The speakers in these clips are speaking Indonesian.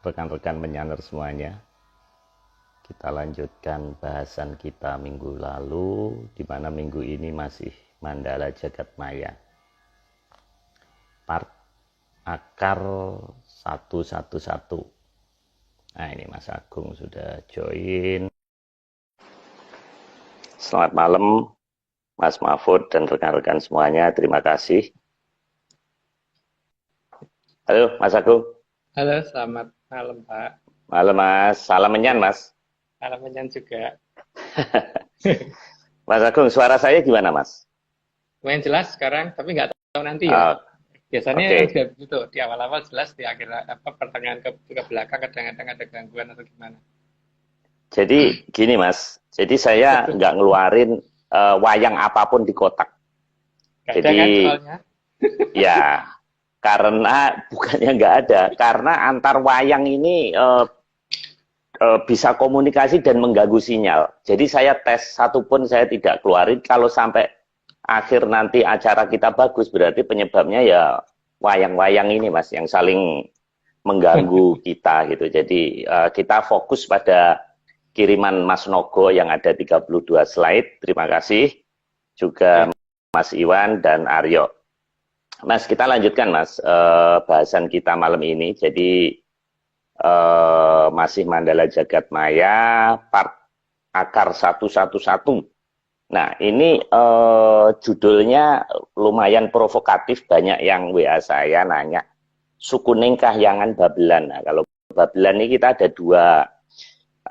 rekan-rekan penyanyi semuanya. Kita lanjutkan bahasan kita minggu lalu, di mana minggu ini masih Mandala Jagat Maya. Part akar 111. Nah, ini Mas Agung sudah join. Selamat malam Mas Mahfud dan rekan-rekan semuanya, terima kasih. Halo Mas Agung. Halo, selamat malam Pak. Malam Mas, salam menyan Mas. Salam menyan juga. Mas Agung, suara saya gimana Mas? Lumayan jelas sekarang, tapi nggak tahu nanti ya. Biasanya Oke. udah begitu, di awal-awal jelas, di akhir pertengahan ke belakang kadang-kadang ada gangguan atau gimana. Jadi gini Mas, jadi saya nggak ngeluarin wayang apapun di kotak. Nggak ada Jadi kan soalnya? ya, karena bukannya nggak ada, karena antar wayang ini bisa komunikasi dan mengganggu sinyal. Jadi saya tes satu pun saya tidak keluarin. Kalau sampai akhir nanti acara kita bagus, berarti penyebabnya ya wayang-wayang ini Mas, yang saling mengganggu kita gitu. Jadi kita fokus pada kiriman Mas Nogo yang ada 32 slide. Terima kasih. Juga Mas Iwan dan Aryo. Mas, kita lanjutkan Mas bahasan kita malam ini. Jadi masih Mandala Jagat Maya part akar 111. Nah, ini judulnya lumayan provokatif, banyak yang WA saya nanya sukuning kahyangan Babelan. Nah, kalau Babelan ini kita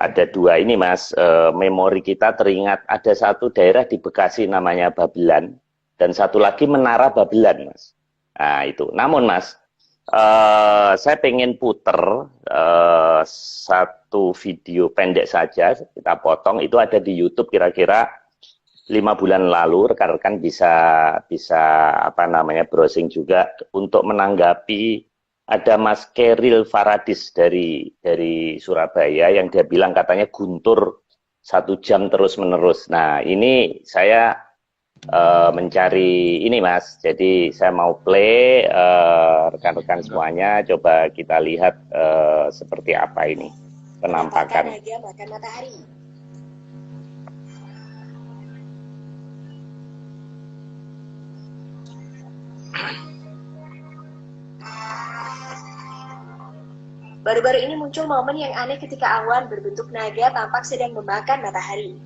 ada dua ini Mas, memori kita teringat ada satu daerah di Bekasi namanya Babelan dan satu lagi Menara Babelan Mas. Nah itu, namun Mas, saya pengen puter satu video pendek saja, kita potong, itu ada di YouTube kira-kira 5 bulan lalu, rekan-rekan bisa apa namanya browsing juga untuk menanggapi ada Mas Keril Faradis dari Surabaya yang dia bilang katanya guntur 1 jam terus-menerus. Nah ini saya mencari ini Mas, jadi saya mau play rekan-rekan semuanya, coba kita lihat seperti apa ini penampakan. Naga makan matahari. Baru-baru ini muncul momen yang aneh ketika awan berbentuk naga tampak sedang memakan matahari.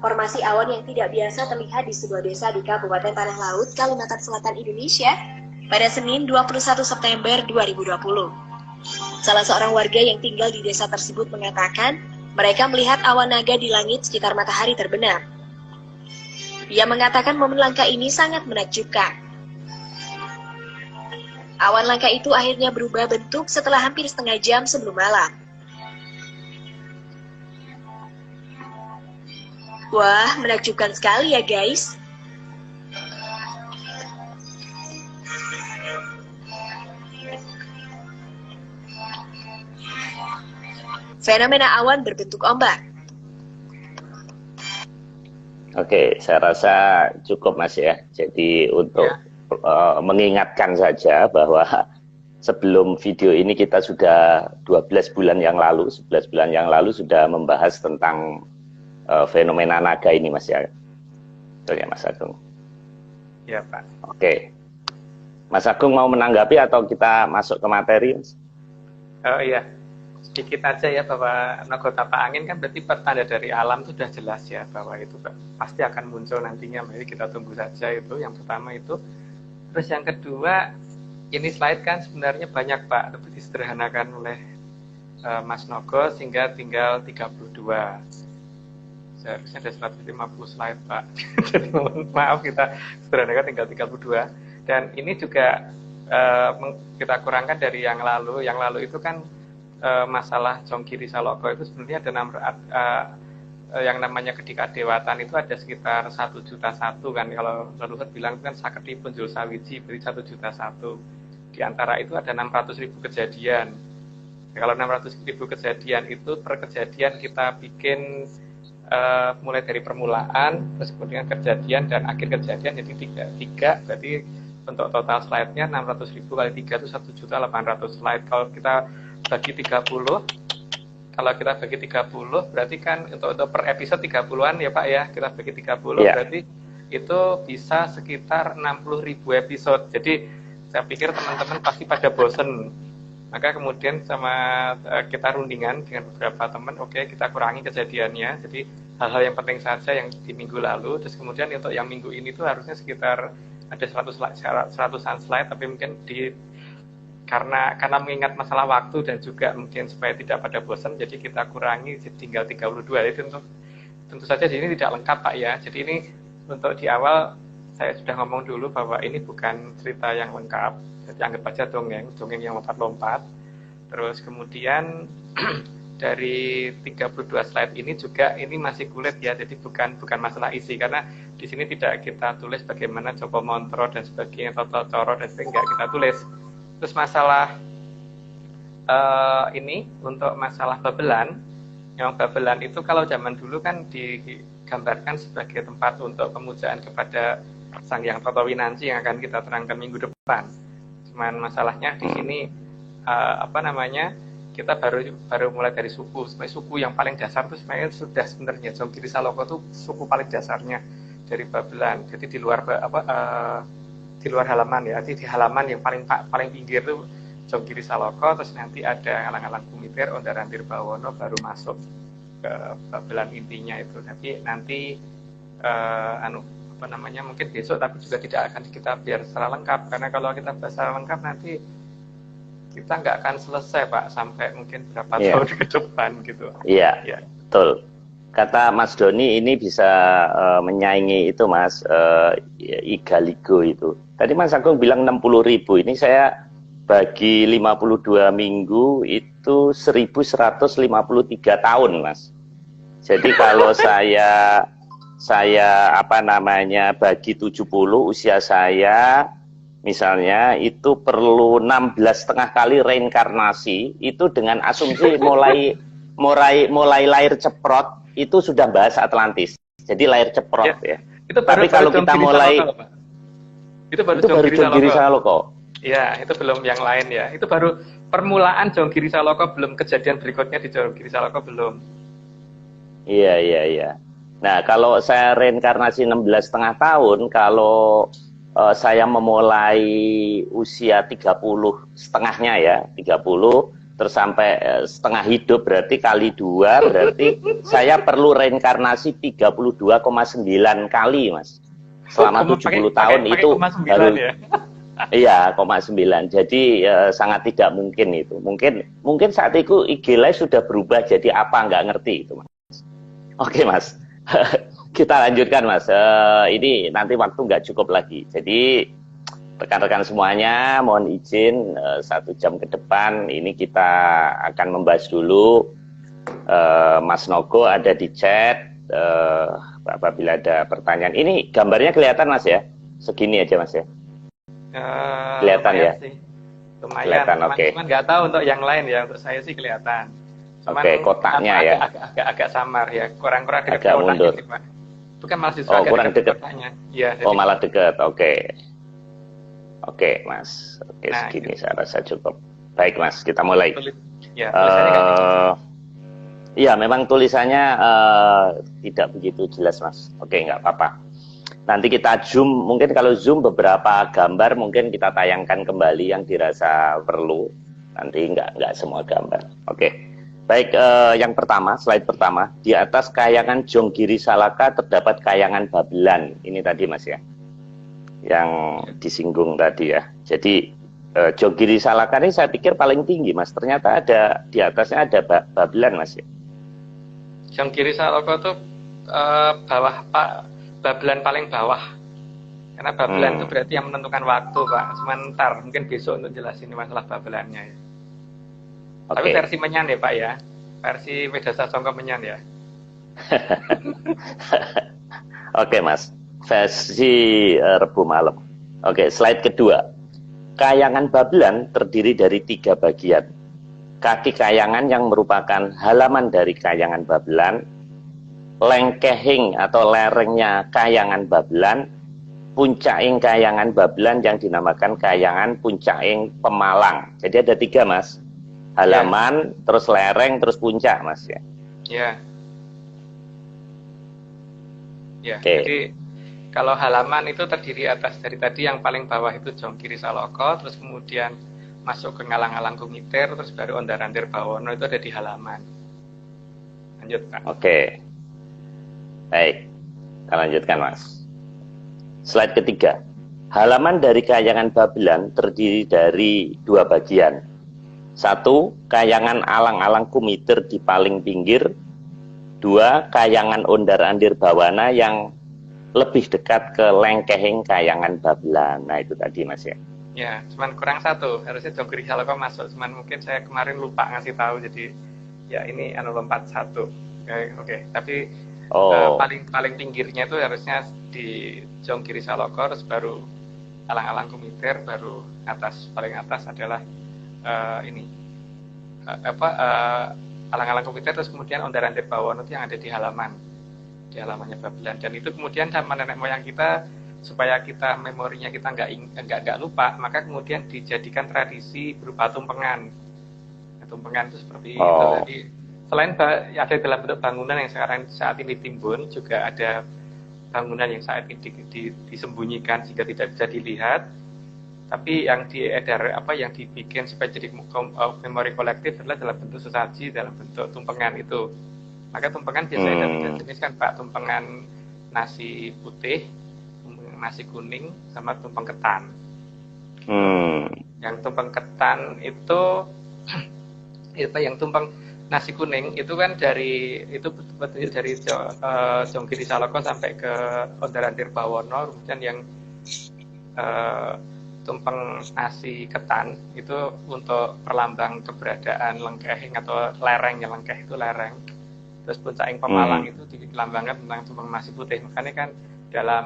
Formasi awan yang tidak biasa terlihat di sebuah desa di Kabupaten Tanah Laut, Kalimantan Selatan, Indonesia pada Senin 21 September 2020. Salah seorang warga yang tinggal di desa tersebut mengatakan mereka melihat awan naga di langit sekitar matahari terbenam. Ia mengatakan momen langka ini sangat menakjubkan. Awan langka itu akhirnya berubah bentuk setelah hampir setengah jam sebelum malam. Wah, menakjubkan sekali ya guys. Fenomena awan berbentuk ombak. Oke, saya rasa cukup Mas ya. Jadi untuk mengingatkan saja bahwa sebelum video ini kita sudah 11 bulan yang lalu sudah membahas tentang fenomena naga ini Mas ya. Betul ya Mas Agung? Ya Pak. Oke. Mas Agung mau menanggapi atau kita masuk ke materi Mas? Oh iya, sedikit aja ya bahwa Nogo Tapak Angin kan berarti pertanda dari alam itu sudah jelas ya bahwa itu pasti akan muncul nantinya. Mari kita tunggu saja itu. Yang pertama itu. Terus yang kedua, ini slide kan sebenarnya banyak Pak, tapi disederhanakan oleh Mas Nogo sehingga tinggal 32. Seharusnya ada 150 slide Pak. Jadi maaf kita sederhanakan tinggal 32. Dan ini juga kita kurangkan dari yang lalu. Yang lalu itu kan masalah Jongkiri Saloko itu sebenarnya ada yang namanya kedikadewatan itu ada sekitar 1,1 juta kan. Kalau Leluhur bilang itu kan saketi punjul sawiji berarti 1,1 juta. Di antara itu ada 600.000 kejadian. Kalau 600.000 kejadian itu per kejadian kita bikin mulai dari permulaan, terus kemudian kejadian dan akhir kejadian, jadi tiga berarti untuk total slide-nya 600.000 kali 3 itu 1.800.000 slide. Kalau kita bagi 30, berarti kan untuk per episode 30-an ya Pak ya, kita bagi 30 berarti itu bisa sekitar 60.000 episode. Jadi saya pikir teman-teman pasti pada bosen. Maka kemudian kita rundingan dengan beberapa teman, oke, kita kurangi kejadiannya. Jadi hal-hal yang penting saja yang di minggu lalu, terus kemudian untuk yang minggu ini tuh harusnya sekitar ada 100-an slide, tapi mungkin karena mengingat masalah waktu dan juga mungkin supaya tidak pada bosan, jadi kita kurangi tinggal 32. Jadi tentu saja di ini tidak lengkap Pak ya. Jadi ini untuk di awal saya sudah ngomong dulu bahwa ini bukan cerita yang lengkap, jadi anggap aja dongeng yang lompat-lompat. Terus kemudian dari 32 slide ini juga ini masih kulit ya, jadi bukan masalah isi, karena di sini tidak kita tulis bagaimana Joko Montro dan sebagainya, Toto Coro dan sebagainya, nggak kita tulis. Terus masalah ini untuk masalah Babelan, yang Babelan itu kalau zaman dulu kan digambarkan sebagai tempat untuk pemujaan kepada Sang Hyang Toto Winanci yang akan kita terangkan minggu depan. Cuman masalahnya di sini kita baru mulai dari suku. Sebenarnya suku yang paling dasar itu sebenarnya Jonggiri Saloka itu suku paling dasarnya dari Babelan. Jadi di luar halaman ya. Jadi di halaman yang paling pinggir itu Jonggiri Saloka, terus nanti ada Alang-alang Kumitir, Ondaran Tirbawono, baru masuk ke Babelan intinya itu. Tapi nanti mungkin besok, tapi juga tidak akan kita biar secara lengkap, karena kalau kita bahas secara lengkap nanti kita nggak akan selesai Pak, sampai mungkin berapa tahun ke depan gitu. Iya, betul. Kata Mas Doni ini bisa menyaingi itu Mas, Igaligo itu. Tadi Mas Agung bilang 60.000, ini saya bagi 52 minggu itu 1153 tahun Mas. Jadi kalau saya bagi 70, usia saya misalnya itu perlu 16,5 kali reinkarnasi, itu dengan asumsi mulai lahir ceprot itu sudah bahas Atlantis. Jadi lahir ceprot ya. Itu baru, tapi kalau kita mulai itu baru Jonggiri Saloka. Ya, itu belum yang lain ya. Itu baru permulaan Jonggiri Saloka, belum kejadian berikutnya di Jonggiri Saloka belum. Iya. Nah, kalau saya reinkarnasi 16,5 tahun, kalau saya memulai usia 30 setengahnya ya, 30 terus sampai setengah hidup, berarti kali 2, berarti saya perlu reinkarnasi 32,9 kali Mas. Selama 70 tahun itu baru ya? Iya, 0,9. Jadi sangat tidak mungkin itu. Mungkin saat itu IG Live sudah berubah jadi apa, nggak ngerti itu Mas. Oke Mas. Kita lanjutkan Mas, ini nanti waktu nggak cukup lagi. Jadi rekan-rekan semuanya mohon izin 1 jam ke depan ini kita akan membahas dulu. Mas Nogo ada di chat, apabila ada pertanyaan. Ini gambarnya kelihatan Mas ya? Segini aja Mas ya? Kelihatan ya? Sih. Lumayan, kelihatan, oke. Cuman nggak tahu untuk yang lain ya, untuk saya sih kelihatan. Oke, kotaknya ya. Agak samar ya, kurang-kurang dekat agak mundur. Sih, Pak. Itu kan malah justru kurang dekat. Ya, jadi... malah dekat. Oke, Mas. Oke, nah, segini gitu. saya rasa cukup. Baik, Mas, kita mulai. Ya, iya, memang tulisannya tidak begitu jelas, Mas. Oke, nggak apa-apa. Nanti kita zoom, mungkin kalau zoom beberapa gambar mungkin kita tayangkan kembali yang dirasa perlu. Nanti nggak semua gambar. Oke. Baik, yang pertama, slide pertama, di atas kayangan Jonggiri Salaka terdapat kayangan Babelan. Ini tadi Mas ya, yang disinggung tadi ya. Jadi Jonggiri Salaka ini saya pikir paling tinggi Mas. Ternyata ada di atasnya ada Babelan Mas ya. Jonggiri Salaka itu bawah Pak, Babelan paling bawah. Karena Babelan itu berarti yang menentukan waktu Pak. Sebentar, mungkin besok untuk jelasin masalah Babelannya ya. Tapi versi Menyan ya Pak ya, versi Wedasa Songko Menyan ya. Oke Mas, versi Rebu Malam. Oke, slide kedua. Kayangan Babelan terdiri dari 3 bagian. Kaki kayangan yang merupakan halaman dari kayangan Babelan, lengkehing atau lerengnya kayangan Babelan, puncaking Kahyangan Babelan yang dinamakan Kahyangan Puncaking Pemalang. Jadi ada 3 Mas. Halaman, terus lereng, terus puncak Mas ya. Ya. Ya, Oke. jadi kalau halaman itu terdiri atas dari tadi yang paling bawah itu Jongkiri Saloko, terus kemudian masuk ke Ngalang-Alang Kumiter, terus baru Ondar-Andir Bawono itu ada di halaman. Lanjut Pak. Oke. Baik. Kita lanjutkan Mas. Slide ketiga. Halaman dari Kahyangan Babelan terdiri dari 2 bagian. 1. Kahyangan Alang-Alang Kumiter di paling pinggir. 2. Kahyangan Ondar-Andir Bawana yang lebih dekat ke lengkehing Kahyangan Babelan. Nah itu tadi Mas ya. Ya, cuman kurang 1. Harusnya Jongkiri Saloko masuk, cuman mungkin saya kemarin lupa ngasih tahu, jadi ya ini lompat 1. Oke. Tapi paling pinggirnya itu harusnya di Jongkiri Saloko, terus baru Alang-Alang Kumiter, baru paling atas adalah Alang-Alang Kumiter, terus kemudian Ondar-Andir Bawono yang ada di halamannya Babelan. Dan itu kemudian sama nenek moyang kita, supaya kita memorinya kita nggak lupa, maka kemudian dijadikan tradisi berupa tumpengan. Tumpengan itu seperti itu. Jadi selain ada dalam bentuk bangunan yang saat ini ditimbun, juga ada bangunan yang saat ini disembunyikan sehingga tidak bisa dilihat. Tapi yang yang dibikin supaya jadi memori kolektif adalah dalam bentuk sesaji, dalam bentuk tumpengan itu. Maka tumpengan biasanya ada 3 jenis kan Pak, tumpengan nasi putih, nasi kuning, sama tumpeng ketan. Yang tumpeng ketan itu yang tumpeng nasi kuning itu kan dari Jongkiri Saloko sampai ke Ondar-Andir Bawono. Kemudian yang tumpeng nasi ketan itu untuk perlambang keberadaan lengkehing atau lerengnya, lengkeh itu lereng. Terus Puncaking Pemalang itu dilambangkan tentang tumpeng nasi putih. Makanya kan dalam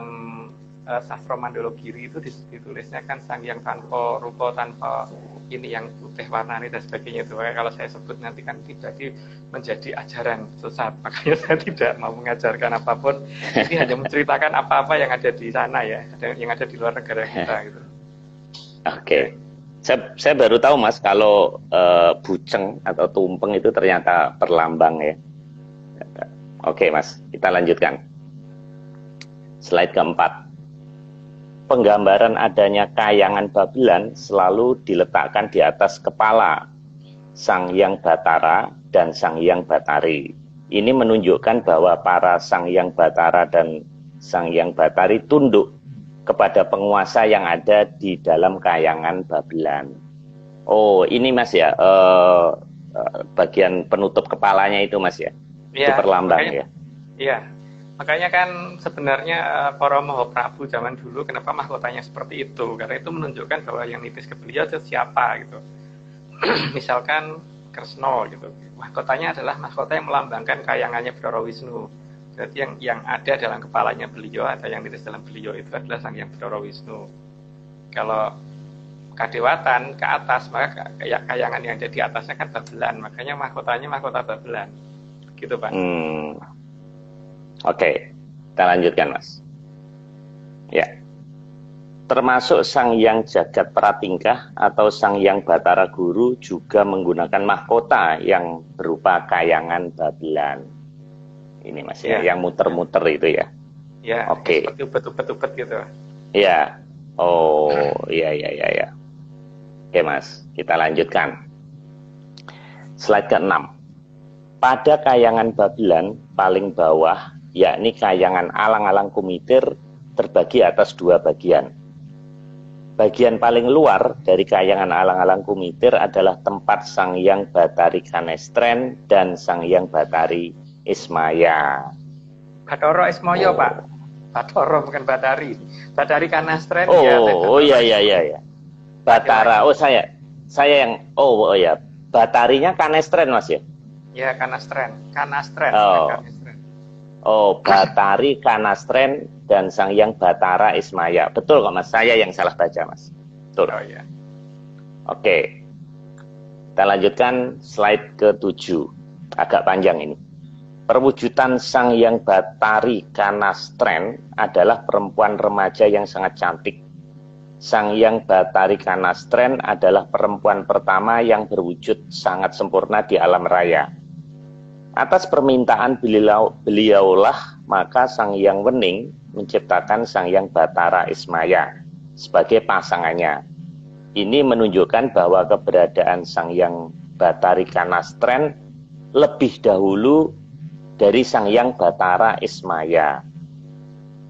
Sastra Mandologiri itu ditulisnya kan sang yang tanpa rupa, tanpa ini yang putih warnanya dan sebagainya itu. Kalau saya sebut nanti kan tidak menjadi ajaran sesat. Makanya saya tidak mau mengajarkan apapun. Ini hanya menceritakan apa-apa yang ada di sana ya, yang ada di luar negara kita gitu. Oke. Saya baru tahu Mas kalau buceng atau tumpeng itu ternyata perlambang ya. Oke Mas, kita lanjutkan. Slide keempat. Penggambaran adanya Kahyangan Babelan selalu diletakkan di atas kepala Sang Hyang Batara dan Sang Hyang Batari. Ini menunjukkan bahwa para Sang Hyang Batara dan Sang Hyang Batari tunduk kepada penguasa yang ada di dalam Kahyangan Babelan. Oh, ini Mas ya, bagian penutup kepalanya itu Mas ya, itu perlambang ya. Iya, makanya kan sebenarnya para Mahaprabu zaman dulu kenapa mahkotanya seperti itu? Karena itu menunjukkan bahwa yang nitis ke beliau itu siapa gitu. Misalkan Kresna gitu, mahkotanya adalah mahkota yang melambangkan kayangannya Bathara Wisnu. Berarti yang ada dalam kepalanya beliau atau yang nitis dalam beliau itu adalah Sang Hyang Bathara Wisnu. Kalau kadewatan ke atas, maka kayangan yang ada di atasnya kan Babelan, makanya mahkotanya mahkota Babelan. Gitu Pak. Oke, kita lanjutkan Mas. Ya, termasuk Sang Hyang Jagat Pratingkah atau Sang Hyang Batara Guru juga menggunakan mahkota yang berupa kayangan Babelan. Ini Mas ya, yang muter-muter itu ya. Ya, oke. Seperti ubet-ubet gitu. Ya, oh, iya. Oke Mas, kita lanjutkan. Slide ke-6. Pada Kahyangan Babelan paling bawah, yakni Kahyangan Alang-Alang Kumiter, terbagi atas 2 bagian. Bagian paling luar dari Kahyangan Alang-Alang Kumiter adalah tempat Sang Hyang Batari Kanestren dan Sang Hyang Batari Ismaya. Bathara Ismaya Pak. Bathara bukan Batari. Batari Kanestren ya. Oh iya. Batara. Oh saya yang ya. Batarinya Kanestren Mas ya? Ya, Kanastren. Kanastren. Oh, Batari Kanastren dan Sang Hyang Batara Ismaya. Betul kok Mas, saya yang salah baca Mas. Betul. Oh iya. Oke. Kita lanjutkan slide ke-7. Agak panjang ini. Perwujudan Sang Hyang Bathari Kanastren adalah perempuan remaja yang sangat cantik. Sang Hyang Bathari Kanastren adalah perempuan pertama yang berwujud sangat sempurna di alam raya. Atas permintaan beliaulah maka Sang Hyang Wening menciptakan Sang Hyang Bathara Ismaya sebagai pasangannya. Ini menunjukkan bahwa keberadaan Sang Hyang Bathari Kanastren lebih dahulu dari Sang Hyang Bathara Ismaya.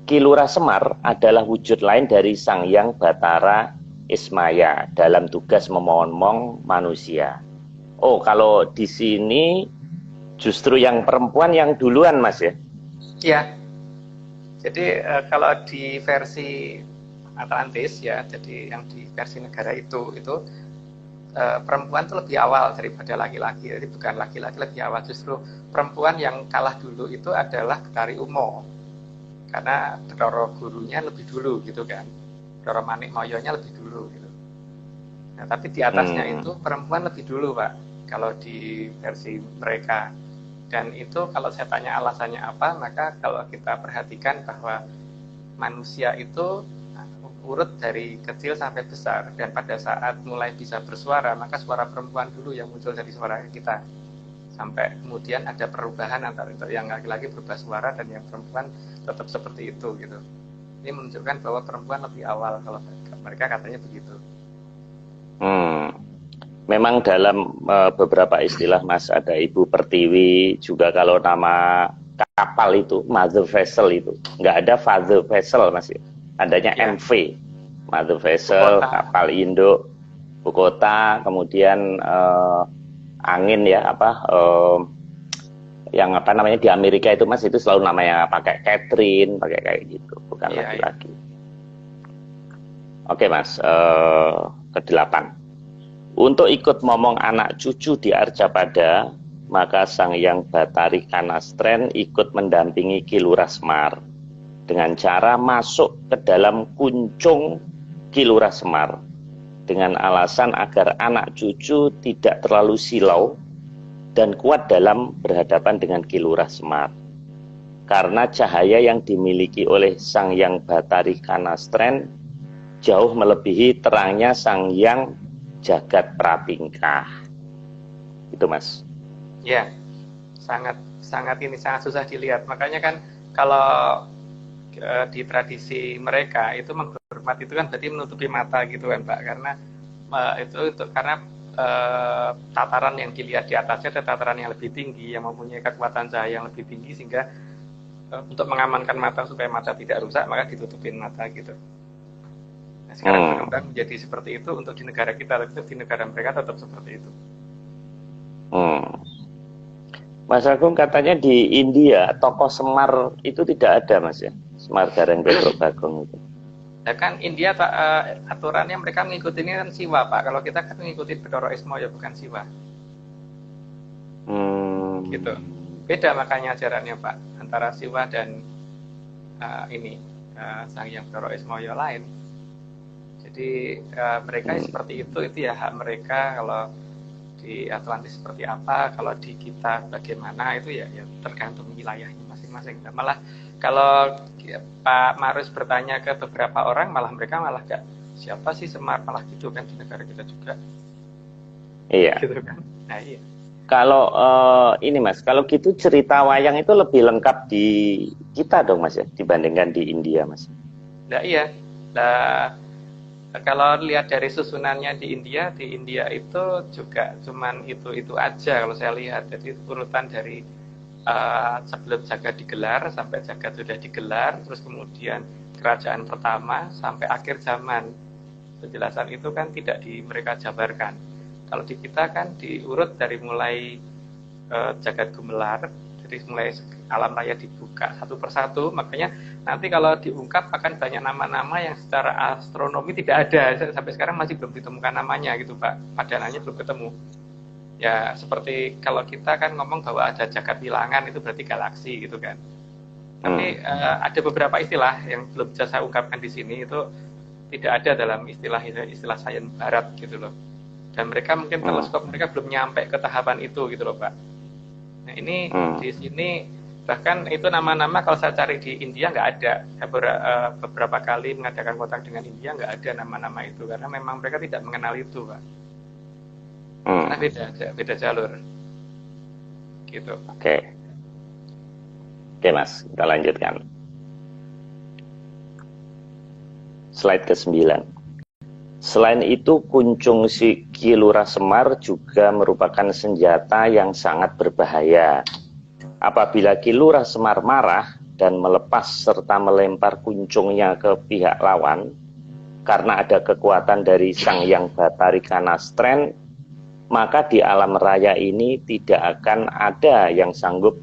Ki Lurah Semar adalah wujud lain dari Sang Hyang Bathara Ismaya dalam tugas memonmong manusia. Oh, kalau di sini justru yang perempuan yang duluan, Mas ya? Iya. Jadi kalau di versi Atlantis ya, jadi yang di versi negara itu perempuan itu lebih awal daripada laki-laki. Jadi bukan laki-laki lebih awal, justru perempuan yang kalah dulu itu adalah Betari Umo. Karena Betara gurunya lebih dulu gitu kan. Betara Manik Moyonya lebih dulu gitu. Nah, tapi di atasnya itu perempuan lebih dulu, Pak. Kalau di versi mereka. Dan itu kalau saya tanya alasannya apa, maka kalau kita perhatikan bahwa manusia itu urut dari kecil sampai besar, dan pada saat mulai bisa bersuara maka suara perempuan dulu yang muncul dari suara kita, sampai kemudian ada perubahan antara yang laki-laki berubah suara dan yang perempuan tetap seperti itu gitu. Ini menunjukkan bahwa perempuan lebih awal, kalau mereka katanya begitu. Memang dalam beberapa istilah, Mas, ada Ibu Pertiwi juga. Kalau nama kapal itu mother vessel, itu nggak ada father vessel, Mas ya. Adanya ya. MV, mother vessel, Bukota. Kapal induk, Bukota, kemudian angin ya, yang apa namanya di Amerika itu, Mas, itu selalu namanya pakai Catherine, pakai kayak gitu, bukan laki-laki. Oke, Mas, ke-8. Untuk ikut momong anak cucu di Arcapada, maka Sang Hyang Bathari Kanastren ikut mendampingi Ki Lurah Semar dengan cara masuk ke dalam kuncung Ki Lurah Semar dengan alasan agar anak cucu tidak terlalu silau dan kuat dalam berhadapan dengan Ki Lurah Semar. Karena cahaya yang dimiliki oleh Sang Hyang Bathari Kanastren jauh melebihi terangnya Sang Hyang Jagat Pratingkah. Itu, Mas. Ya, sangat susah dilihat. Makanya kan kalau di tradisi mereka itu menghormat itu kan berarti menutupi mata gitu kan, Pak, karena karena tataran yang dilihat di atasnya ada tataran yang lebih tinggi yang mempunyai kekuatan cahaya yang lebih tinggi, sehingga untuk mengamankan mata supaya mata tidak rusak maka ditutupin mata gitu. Nah, sekarang berkembang menjadi seperti itu untuk di negara kita, tapi di negara mereka tetap seperti itu. Mas Agung, katanya di India tokoh Semar itu tidak ada, Mas ya? Semar Gareng Petruk Bagong itu. Ya kan India aturannya mereka mengikuti ini kan Siwa, Pak. Kalau kita kan mengikuti Betara Ismaya, bukan Siwa. Gitu. Beda makanya ajarannya, Pak, antara Siwa dan Sang Hyang Betara Ismaya lain. Jadi mereka seperti itu ya hak mereka. Kalau di Atlantis seperti apa, kalau di kita bagaimana, itu ya tergantung wilayahnya masing-masing. Malah kalau Pak Marus bertanya ke beberapa orang, mereka malah gak, siapa sih Semar, malah gitu kan di negara kita juga. Iya. Gitu kan. Nah, iya. Kalau ini, Mas, kalau gitu cerita wayang itu lebih lengkap di kita dong, Mas ya, dibandingkan di India, Mas. Nah, iya. Nah, kalau lihat dari susunannya di India itu juga cuman itu aja kalau saya lihat. Jadi urutan dari sebelum jagat digelar sampai jagat sudah digelar, terus kemudian kerajaan pertama sampai akhir zaman. Penjelasan itu kan tidak mereka jabarkan. Kalau di kita kan diurut dari mulai jagat gemelar, jadi mulai alam raya dibuka satu persatu. Makanya nanti kalau diungkap akan banyak nama-nama yang secara astronomi tidak ada, sampai sekarang masih belum ditemukan namanya gitu, Pak. Padanannya belum ketemu. Ya seperti kalau kita kan ngomong bahwa ada jagat bilangan, itu berarti galaksi gitu kan. Tapi ada beberapa istilah yang belum bisa saya ungkapkan di sini, itu tidak ada dalam istilah sains barat gitu loh. Dan mereka mungkin teleskop mereka belum nyampe ke tahapan itu gitu loh, Pak. Nah ini di sini bahkan itu nama-nama kalau saya cari di India nggak ada. Saya beberapa kali mengadakan kontak dengan India nggak ada nama-nama itu karena memang mereka tidak mengenal itu, Pak. Karena beda jalur. Gitu. Oke, Mas, kita lanjutkan. Slide ke-9. Selain itu, kuncung Ki Lurah Semar juga merupakan senjata yang sangat berbahaya. Apabila Ki Lurah Semar marah dan melepas serta melempar kuncungnya ke pihak lawan, karena ada kekuatan dari Sang Hyang Bathari Kanastren, maka di alam raya ini tidak akan ada yang sanggup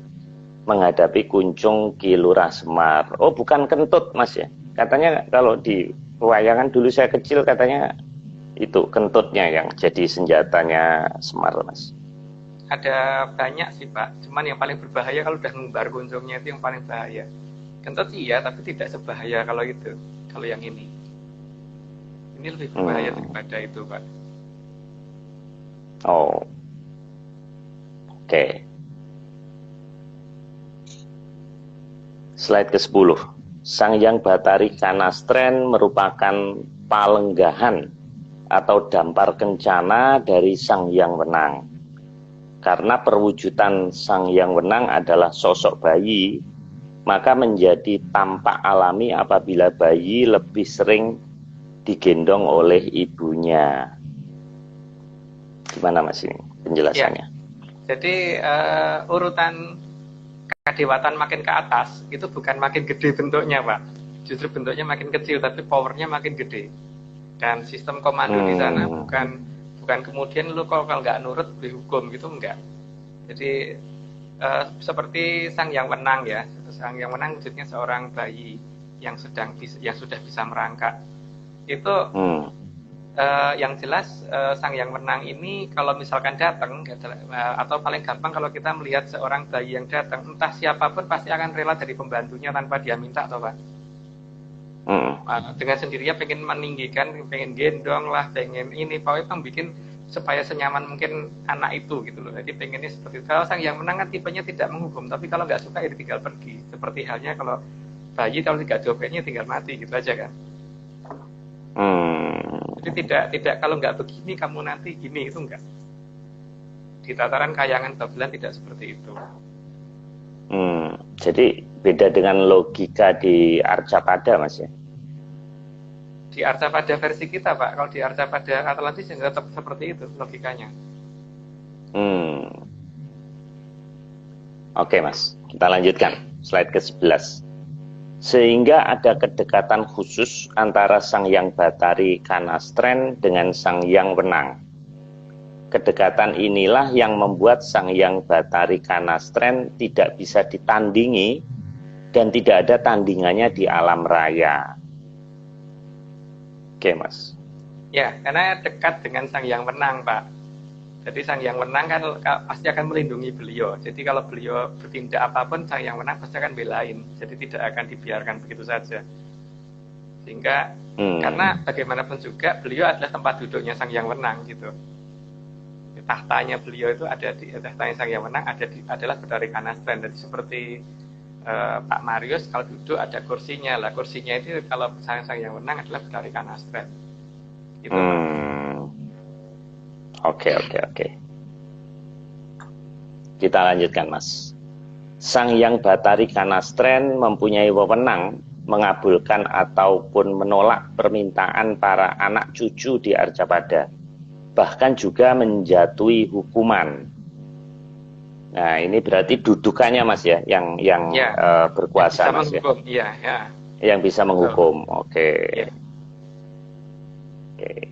menghadapi kuncung Ki Lurah Semar. Oh, bukan kentut, Mas ya. Katanya kalau di pewayangan dulu saya kecil katanya itu kentutnya yang jadi senjatanya Semar, Mas. Ada banyak sih, Pak. Cuman yang paling berbahaya kalau udah ngumbar kuncungnya itu yang paling bahaya. Kentut iya, tapi tidak sebahaya kalau itu. Kalau yang ini. Ini lebih berbahaya daripada itu, Pak. Oh. Oke. Slide ke-10. Sang Hyang Bathari Kanastren merupakan palenggahan atau dampar kencana dari Sang Hyang Wenang. Karena perwujudan Sang Hyang Wenang adalah sosok bayi, maka menjadi tampak alami apabila bayi lebih sering digendong oleh ibunya. Gimana, Mas, ini penjelasannya? Ya. Jadi urutan kedewatan makin ke atas itu bukan makin gede bentuknya, Pak. Justru bentuknya makin kecil tapi powernya makin gede. Dan sistem komando di sana bukan kemudian lu kalau nggak nurut dihukum gitu, enggak. Jadi seperti Sang Hyang Wenang ya. Sang Hyang Wenang wujudnya seorang bayi yang sudah bisa merangkak. Itu yang jelas Sang Hyang Wenang ini kalau misalkan datang atau paling gampang kalau kita melihat seorang bayi yang datang, entah siapapun pasti akan rela jadi pembantunya tanpa dia minta, atau Pak. Dengan sendirinya pengen meninggikan, pengen gendong lah, pengen ini, pokoknya bikin supaya senyaman mungkin anak itu gitu loh. Jadi pengennya seperti itu. Kalau Sang Hyang Wenang kan tipenya tidak menghukum, tapi kalau nggak suka ya tinggal pergi. Seperti halnya kalau bayi kalau tidak diobeknya tinggal mati gitu aja kan. Jadi tidak kalau nggak begini kamu nanti gini, itu enggak. Di tataran Kayangan Babelan tidak seperti itu. Jadi beda dengan logika di Arcapada, Mas ya? Di Arcapada versi kita, Pak. Kalau di Arcapada Atlantis yang tetap seperti itu logikanya. Oke, Mas. Kita lanjutkan. Slide ke-11. Sehingga ada kedekatan khusus antara Sang Hyang Bathari Kanastren dengan Sang Hyang Wenang. Kedekatan inilah yang membuat Sang Hyang Bathari Kanastren tidak bisa ditandingi dan tidak ada tandingannya di alam raya. Oke, Mas. Ya, karena dekat dengan Sang Hyang Wenang, Pak. Jadi Sang Hyang Wenang kan pasti akan melindungi beliau. Jadi kalau beliau bertindak apapun, Sang Hyang Wenang pasti akan belain. Jadi tidak akan dibiarkan begitu saja. Sehingga karena bagaimanapun juga beliau adalah tempat duduknya Sang Hyang Wenang gitu. Tahtanya beliau itu ada di tahtanya Sang Hyang Wenang adalah Bathari Kanastren. Jadi seperti Pak Marius kalau duduk ada kursinya lah. Kursinya itu kalau Sang Hyang Wenang adalah Bathari Kanastren. Gitu. Oke. Kita lanjutkan, Mas. Sang Hyang Bathari Kanastren mempunyai wewenang mengabulkan ataupun menolak permintaan para anak cucu di Arcapada. Bahkan juga menjatuhi hukuman. Nah, ini berarti dudukannya, Mas ya, yang berkuasa, Mas ya. Iya. Yang bisa menghukum. Oke,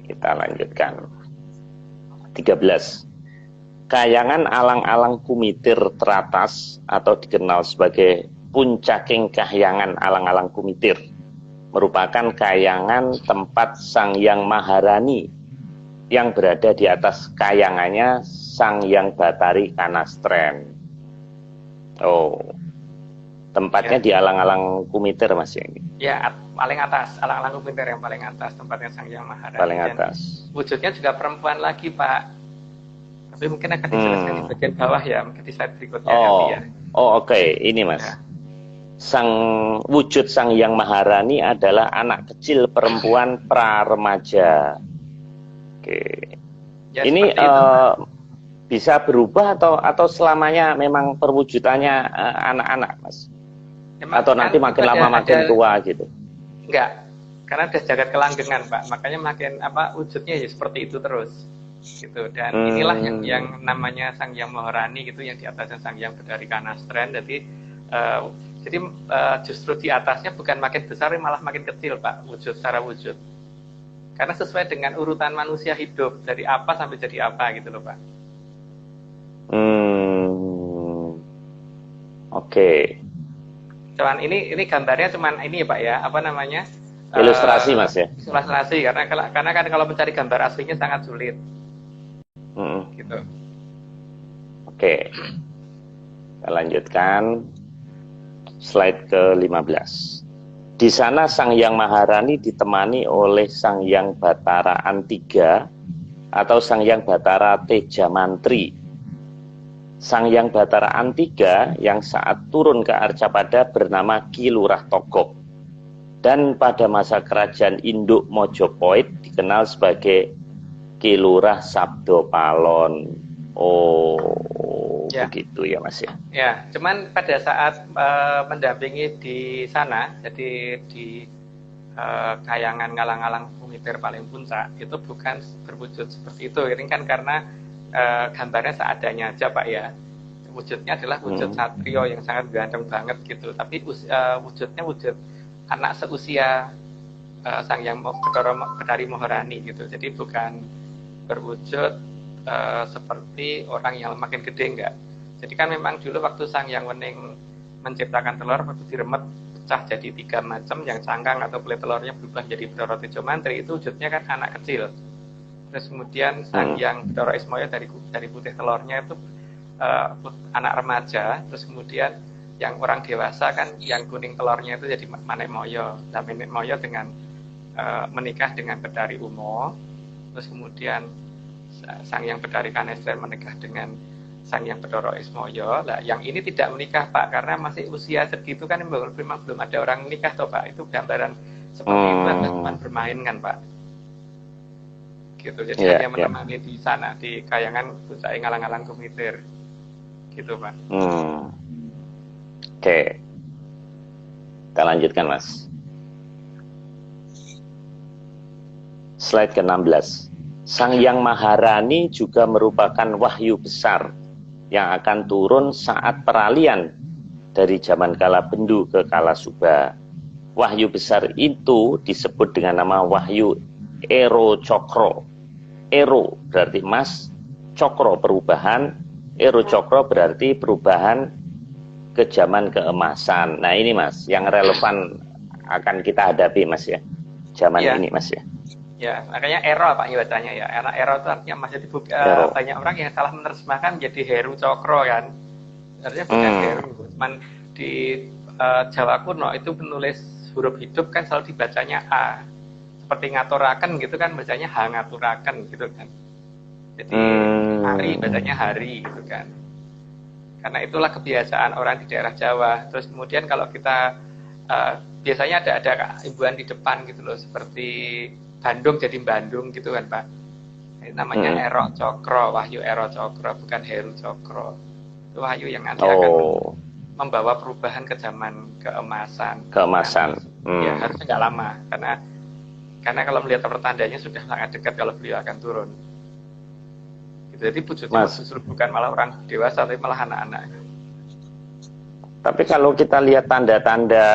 kita lanjutkan. 13. Kayangan alang-alang kumitir teratas atau dikenal sebagai puncaking kahyangan alang-alang kumitir merupakan kayangan tempat Sang Hyang Maharani yang berada di atas kayangannya Sang Hyang Bathari Kanastren. Oh, tempatnya di alang-alang kumitir, Mas ya? Ya, paling atas, alang-alang kumitir yang paling atas tempatnya Sang Hyang Maharani. Paling atas. Dan wujudnya juga perempuan lagi, Pak. Tapi mungkin akan dijelaskan di bagian bawah ya, mungkin di slide berikutnya nanti Oh, ya. oke. Ini Mas. Ya. Wujud Sang Hyang Maharani adalah anak kecil perempuan pra-remaja. Oke. Ya, Ini seperti itu. bisa berubah atau selamanya memang perwujudannya anak-anak, Mas? Emang Atau nanti kan makin itu lama makin tua gitu? enggak, karena udah jagat kelanggengan Pak, makanya makin wujudnya ya seperti itu terus gitu. Dan inilah yang namanya Sang Hyang Maharani gitu, yang di atasnya Sang Hyang Bidari Kanastren. Jadi justru di atasnya bukan makin besar, malah makin kecil Pak, secara wujud. Karena sesuai dengan urutan manusia hidup, dari apa sampai jadi apa gitu loh Pak. Oke. Cuman ini gambarnya cuman ini ya Pak ya, apa namanya? Ilustrasi Mas ya. Ilustrasi, karena kan kalau mencari gambar aslinya sangat sulit. Gitu. Oke. Kita lanjutkan slide ke-15. Di sana Sang Hyang Maharani ditemani oleh Sang Hyang Batara Antiga atau Sang Hyang Batara Teja Mantri. Sang Hyang Batara Antiga yang saat turun ke Arcapada bernama Ki Lurah Togog, dan pada masa kerajaan Induk Mojopahit dikenal sebagai Ki Lurah Sabdo Palon. Oh, ya. Begitu ya Mas ya. Ya, cuman pada saat mendampingi di sana, jadi di Kayangan Ngalang-Alang Kumiter paling puncak, itu bukan berwujud seperti itu. Ini kan karena gambarnya seadanya aja Pak ya. Wujudnya adalah wujud satrio yang sangat ganteng banget gitu. Tapi wujudnya wujud anak seusia Sang Hyang Bidari Maharani gitu. Jadi bukan berwujud seperti orang yang makin gede, enggak. Jadi kan memang dulu waktu Sang Hyang Wening menciptakan telur, waktu diremet pecah jadi 3 macam, yang cangkang atau kulit telurnya berubah jadi Bathara Teja Mantri, itu wujudnya kan anak kecil. Terus kemudian Sang Hyang Bathara Ismaya dari putih telurnya itu anak remaja. Terus kemudian yang orang dewasa kan yang kuning telurnya itu jadi Manik Moyo. Nah, Manik Moyo dengan menikah dengan Bidari Umo. Terus kemudian Sang Hyang Bidari Kanestren menikah dengan Sang Hyang Bathara Ismaya. Nah, yang ini tidak menikah Pak, karena masih usia segitu kan memang belum ada orang menikah toh Pak. Itu gambaran seperti itu kan teman bermain kan Pak. Gitu. Jadi hanya menemani di sana di Kayangan Puncak Ngalang-Alang Kumiter. Gitu Pak. Oke. Kita lanjutkan Mas. Slide ke-16. Sang Hyang Maharani juga merupakan wahyu besar yang akan turun saat peralihan dari zaman Kala Bendu ke Kala Suba. Wahyu besar itu disebut dengan nama Wahyu Ero Cokro. Ero berarti emas, Cokro perubahan, Ero Cokro berarti perubahan ke zaman keemasan. Nah ini Mas, yang relevan akan kita hadapi Mas ya, zaman ini Mas ya. Ya, makanya Ero Pak bacanya ya. Karena Ero itu artinya masih banyak orang yang salah menerjemahkan menjadi Heru Cokro kan. Artinya bukan Heru, cuman di Jawa kuno itu penulis huruf hidup kan selalu dibacanya A. Seperti ngaturaken gitu kan bacanya H ngaturaken gitu kan. Jadi hari bacanya hari gitu kan. Karena itulah kebiasaan orang di daerah Jawa. Terus kemudian kalau kita biasanya ada imbuhan di depan gitu loh, seperti Bandung jadi Bandung gitu kan Pak. Ini namanya Ero Cokro, Wahyu Ero Cokro, bukan Heru Cokro. Itu wahyu yang nanti akan membawa perubahan ke zaman keemasan. Keemasan. Ya harusnya nggak lama, karena kalau melihat pertandanya sudah sangat dekat kalau beliau akan turun. Gitu. Jadi wujudnya justru bukan malah orang dewasa, tapi malah anak-anak. Tapi kalau kita lihat tanda-tanda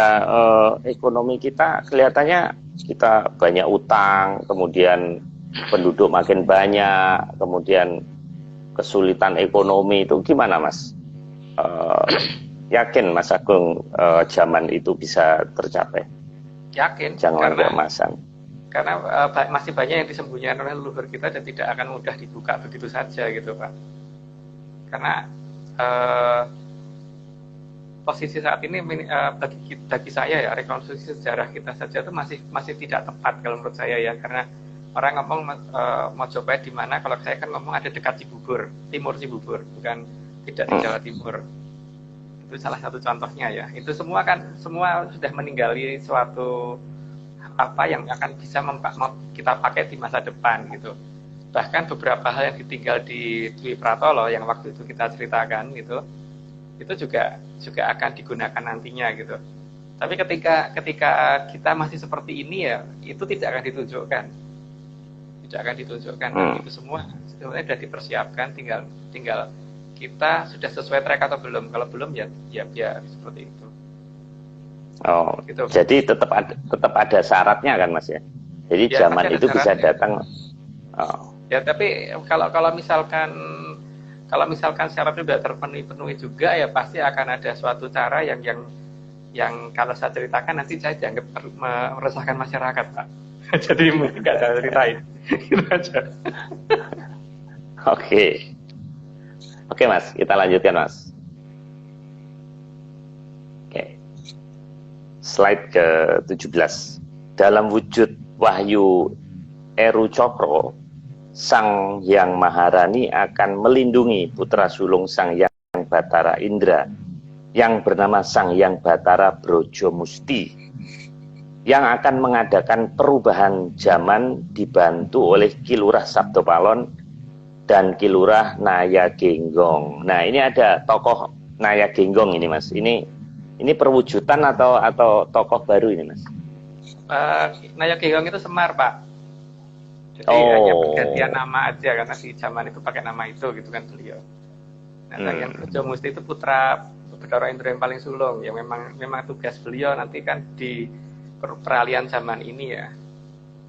ekonomi kita, kelihatannya kita banyak utang, kemudian penduduk makin banyak, kemudian kesulitan ekonomi itu gimana Mas? Yakin Mas Agung zaman itu bisa tercapai? Yakin. Jangan keemasan. Karena masih banyak yang disembunyikan oleh leluhur kita dan tidak akan mudah dibuka begitu saja gitu Pak. Karena posisi saat ini bagi saya ya, rekonstruksi sejarah kita saja itu masih tidak tepat kalau menurut saya ya, karena orang ngomong Mojopahit di mana, kalau saya kan ngomong ada dekat Cibubur, timur Cibubur, bukan tidak di Jawa Timur. Itu salah satu contohnya ya. Itu semua sudah meninggali suatu apa yang akan bisa kita pakai di masa depan gitu. Bahkan beberapa hal yang ditinggal di Dwi Pratolo yang waktu itu kita ceritakan gitu, itu juga akan digunakan nantinya gitu. Tapi ketika kita masih seperti ini ya, itu tidak akan ditunjukkan. Nah, itu semua sebenarnya sudah dipersiapkan, tinggal kita sudah sesuai track atau belum. Kalau belum ya biar seperti itu. Oh, gitu. Jadi tetap ada syaratnya kan Mas ya. Jadi Ya, zaman itu bisa datang. Oh. Ya, tapi kalau misalkan syaratnya sudah terpenuhi juga ya pasti akan ada suatu cara yang kalau saya ceritakan nanti saya dianggap meresahkan masyarakat, Pak. Jadi mungkin nggak saya ceritain. Gitu aja. Oke Mas, kita lanjutkan Mas. Oke. Slide ke-17. Dalam wujud Wahyu Eru Cokro, Sang Hyang Maharani akan melindungi putra sulung Sang Hyang Batara Indra yang bernama Sang Hyang Batara Brojomusti, yang akan mengadakan perubahan zaman dibantu oleh Kilurah Sabdopalon dan Kilurah Nayagenggong. Nah, ini ada tokoh Nayagenggong ini Mas. Ini perwujudan atau tokoh baru ini Mas? Nayagenggong itu Semar, Pak. Jadi hanya pergantian nama aja karena di zaman itu pakai nama itu gitu kan beliau. Nah, yang Brojomusti itu putra Bathara Indra yang paling sulung, yang memang tugas beliau nanti kan di peralihan zaman ini ya.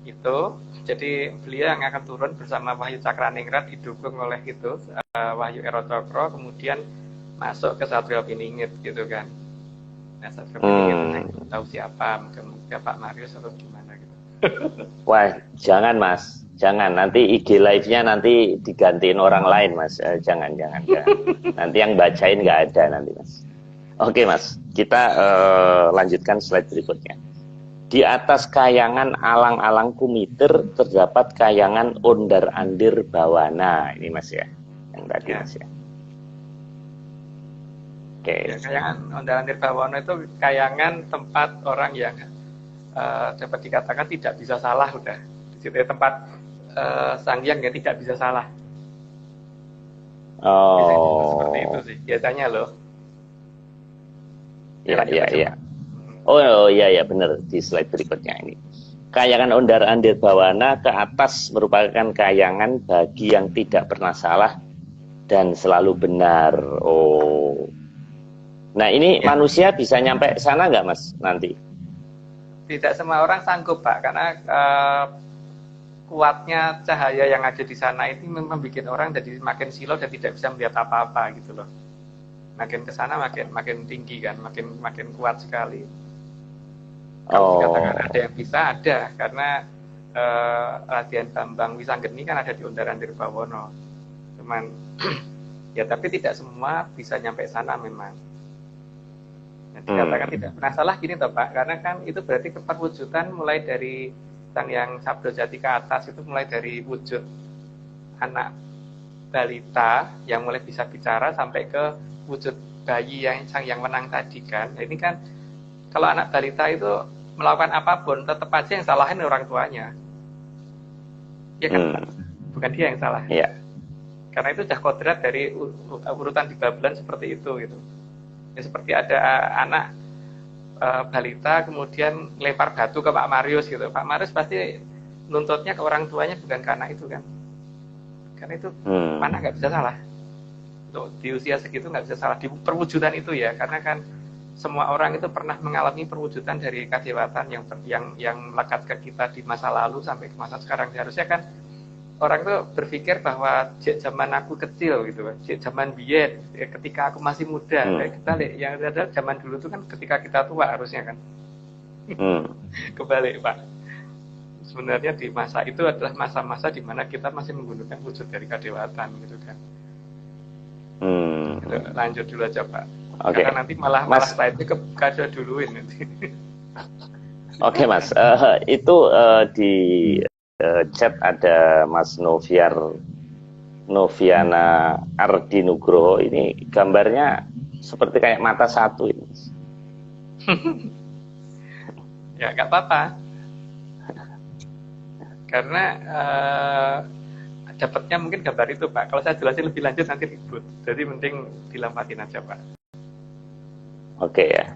Itu jadi beliau yang akan turun bersama Wahyu Cakraningrat didukung oleh itu Wahyu Ero Cokro, kemudian masuk ke Satrio Piningit gitu kan. Nah, Satrio Piningit itu tahu siapa, mungkin Pak Marius atau gimana gitu. Wah, jangan Mas, jangan. Nanti IG live-nya nanti digantiin orang lain Mas. Jangan. Nanti yang bacain nggak ada nanti Mas. Oke Mas, kita lanjutkan slide berikutnya. Di atas kayangan alang-alang kumiter terdapat kayangan ondar-andir bawana. Ini Mas ya, yang tadi Mas ya. Oke. Ya, kayangan ondar-andir bawana itu kayangan tempat orang yang dapat dikatakan tidak bisa salah udah. Di situ tempat Sang Hyang ya tidak bisa salah. Oh. Seperti itu sih biasanya loh. Iya. Oh iya benar, di slide berikutnya ini. Kayangan ondar-andir bawana ke atas merupakan kayangan bagi yang tidak pernah salah dan selalu benar. Oh. Nah, ini manusia bisa nyampe sana nggak Mas nanti? Tidak semua orang sanggup Pak, karena kuatnya cahaya yang ada di sana itu membuat orang jadi makin silau dan tidak bisa melihat apa-apa gitu loh. Makin ke sana makin tinggi kan, makin kuat sekali. Kalau dikatakan ada yang bisa, ada. Karena Raden Bambang Wisanggeni kan ada di Ondar-andir Bawana. Cuman, ya tapi tidak semua bisa nyampe sana memang. Nah, dikatakan tidak pernah salah gini toh Pak, karena kan itu berarti keperwujudan mulai dari Sang Hyang Sabdojati ke atas, itu mulai dari wujud anak balita yang mulai bisa bicara sampai ke wujud bayi yang Sang Hyang Wenang tadi kan. Nah, ini kan kalau anak balita itu melakukan apapun, tetap aja yang salahin orang tuanya. Ya kan, bukan dia yang salah. Iya. Karena itu sudah kodrat dari urutan di Babelan seperti itu gitu. Ya seperti ada anak balita kemudian lempar batu ke Pak Marius gitu. Pak Marius pasti nuntutnya ke orang tuanya bukan ke anak itu kan. Karena itu mana nggak bisa salah. Untuk di usia segitu nggak bisa salah di perwujudan itu ya, karena kan semua orang itu pernah mengalami perwujudan dari kadewatan yang melekat ke kita di masa lalu sampai ke masa sekarang. Harusnya kan orang itu berpikir bahwa zaman aku kecil gitu, zaman biyen, ketika aku masih muda, kebalik. Yang ada zaman dulu itu kan ketika kita tua harusnya kan. Kebalik Pak. Sebenarnya di masa itu adalah masa-masa di mana kita masih menggunakan wujud dari kadewatan gitu kan. Lanjut dulu aja Pak. Oke. Karena nanti malah slide-nya ke kado duluin nanti. Oke Mas, itu di chat ada Mas Noviana Ardi Nugroho. Ini gambarnya seperti kayak mata satu ini. Ya nggak apa-apa, karena dapatnya mungkin gambar itu Pak. Kalau saya jelasin lebih lanjut nanti ribut, jadi mending dilampatin aja Pak. Oke ya,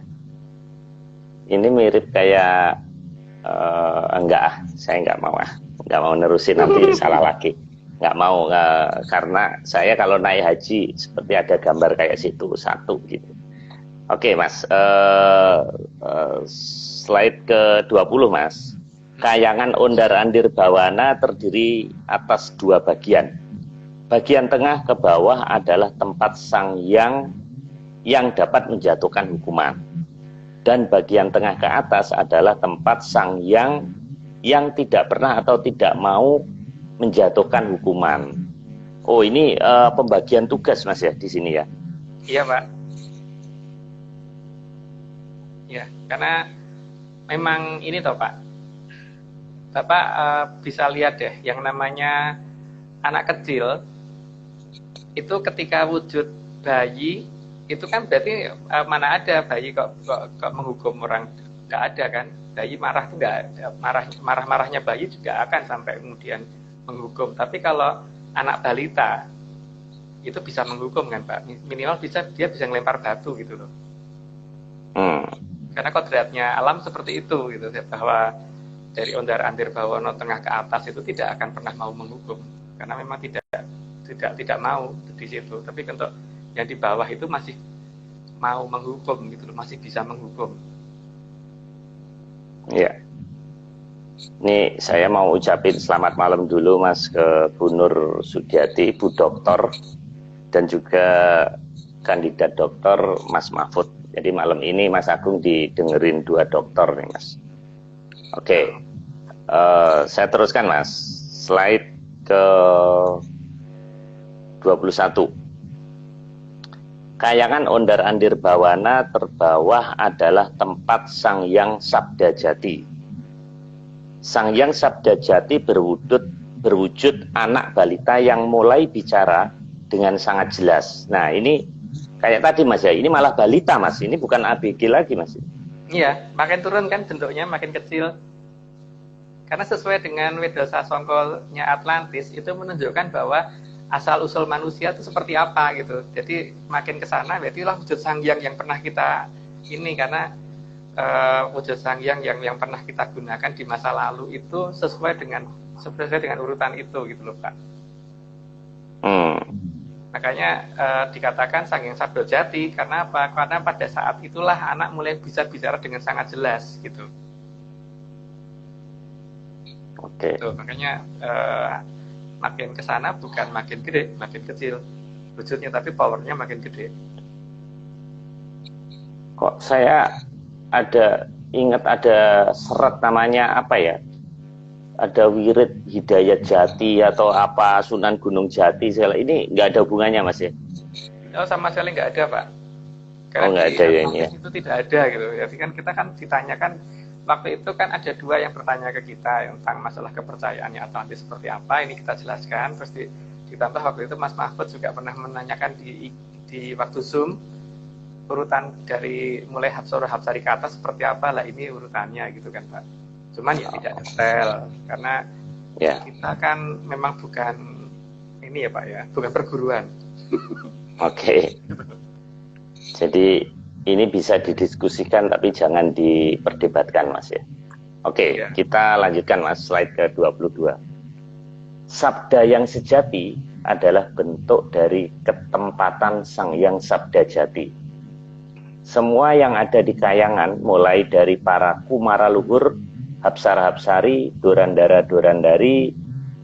ini mirip kayak saya nggak mau nerusin nanti salah lagi. Nggak mau, karena saya kalau naik haji seperti ada gambar kayak situ satu gitu. Oke Mas, slide ke-20 Mas. Kayangan ondar-andir bawana terdiri atas 2 bagian. Bagian tengah ke bawah adalah tempat sang yang dapat menjatuhkan hukuman. Dan bagian tengah ke atas adalah tempat sang yang tidak pernah atau tidak mau menjatuhkan hukuman. Oh, ini pembagian tugas Mas ya di sini ya? Iya Pak. Ya, karena memang ini toh Pak. Bapak bisa lihat deh, yang namanya anak kecil itu ketika wujud bayi itu kan berarti mana ada bayi kok menghukum orang, nggak ada kan. Bayi marah tuh nggak, marah-marahnya bayi juga akan sampai kemudian menghukum. Tapi kalau anak balita itu bisa menghukum kan Pak, minimal dia bisa ngelempar batu gitu loh. Karena kodratnya alam seperti itu gitu, bahwa dari ondar-andir bawana tengah ke atas itu tidak akan pernah mau menghukum, karena memang tidak mau di situ. Tapi untuk yang di bawah itu masih mau menghukum gitu loh, masih bisa menghukum. Ya. Ini saya mau ucapin selamat malam dulu Mas ke Bu Nur Sudiati, Bu Doktor, dan juga kandidat dokter Mas Mahfud. Jadi malam ini Mas Agung didengerin 2 dokter nih Mas. Oke, saya teruskan Mas. Slide ke 21. Kayangan ondar-andir bawana terbawah adalah tempat Sang Yang Sabda Jati. Sang Yang Sabda Jati berwujud anak balita yang mulai bicara dengan sangat jelas. Nah ini kayak tadi Mas ya, ini malah balita Mas, ini bukan ABG lagi Mas. Iya, makin turun kan bentuknya, makin kecil. Karena sesuai dengan Wedasa Songkolnya Atlantis, itu menunjukkan bahwa asal-usul manusia itu seperti apa gitu. Jadi makin ke sana, berarti lah wujud Sang Yang yang pernah kita ini, karena wujud Sang Yang yang pernah kita gunakan di masa lalu itu sesuai dengan urutan itu gitu loh Pak. Makanya dikatakan Sang Yang Sabda Jati, karena apa? Karena pada saat itulah anak mulai bisa bicara dengan sangat jelas gitu. Oke. Tuh, makanya makin ke sana bukan makin gede, makin kecil wujudnya, tapi powernya makin gede. Kok saya ingat ada serat namanya apa ya? Ada Wirid Hidayat Jati atau apa Sunan Gunung Jati, ini nggak ada hubungannya Mas ya? Oh, sama sekali nggak ada Pak. Karena nggak ada ya ini ya? Itu tidak ada gitu. Jadi kan kita kan ditanyakan waktu itu kan ada 2 yang bertanya ke kita tentang masalah kepercayaannya Atlantis seperti apa. Ini kita jelaskan. Terus ditambah waktu itu Mas Mahfud juga pernah menanyakan di waktu Zoom urutan dari mulai Hapsari ke atas seperti apa lah, ini urutannya gitu kan Pak. Cuman ya tidak detail karena kita kan memang bukan ini ya Pak ya, bukan perguruan. Oke. Jadi ini bisa didiskusikan tapi jangan diperdebatkan Mas ya. Oke, kita lanjutkan Mas, slide ke-22. Sabda yang sejati adalah bentuk dari ketempatan Sang Yang Sabda Jati. Semua yang ada di kayangan, mulai dari para kumara luhur, hapsara-hapsari, dorandara-dorandari,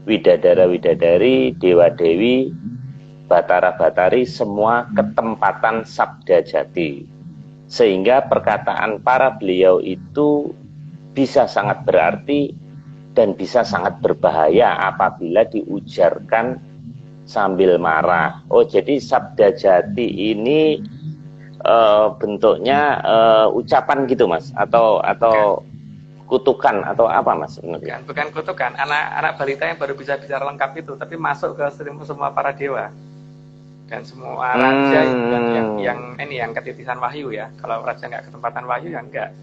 widadara-widadari, dewa-dewi, batara-batari, semua ketempatan Sabda Jati. Sehingga perkataan para beliau itu bisa sangat berarti dan bisa sangat berbahaya apabila diujarkan sambil marah. Oh, jadi Sabda Jati ini bentuknya ucapan gitu Mas, atau kutukan atau apa Mas sebenarnya? Bukan kutukan, anak balita yang baru bisa bicara lengkap itu, tapi masuk ke semua para dewa dan semua raja yang ketitisan wahyu ya. Kalau raja nggak ketempatan wahyu ya enggak.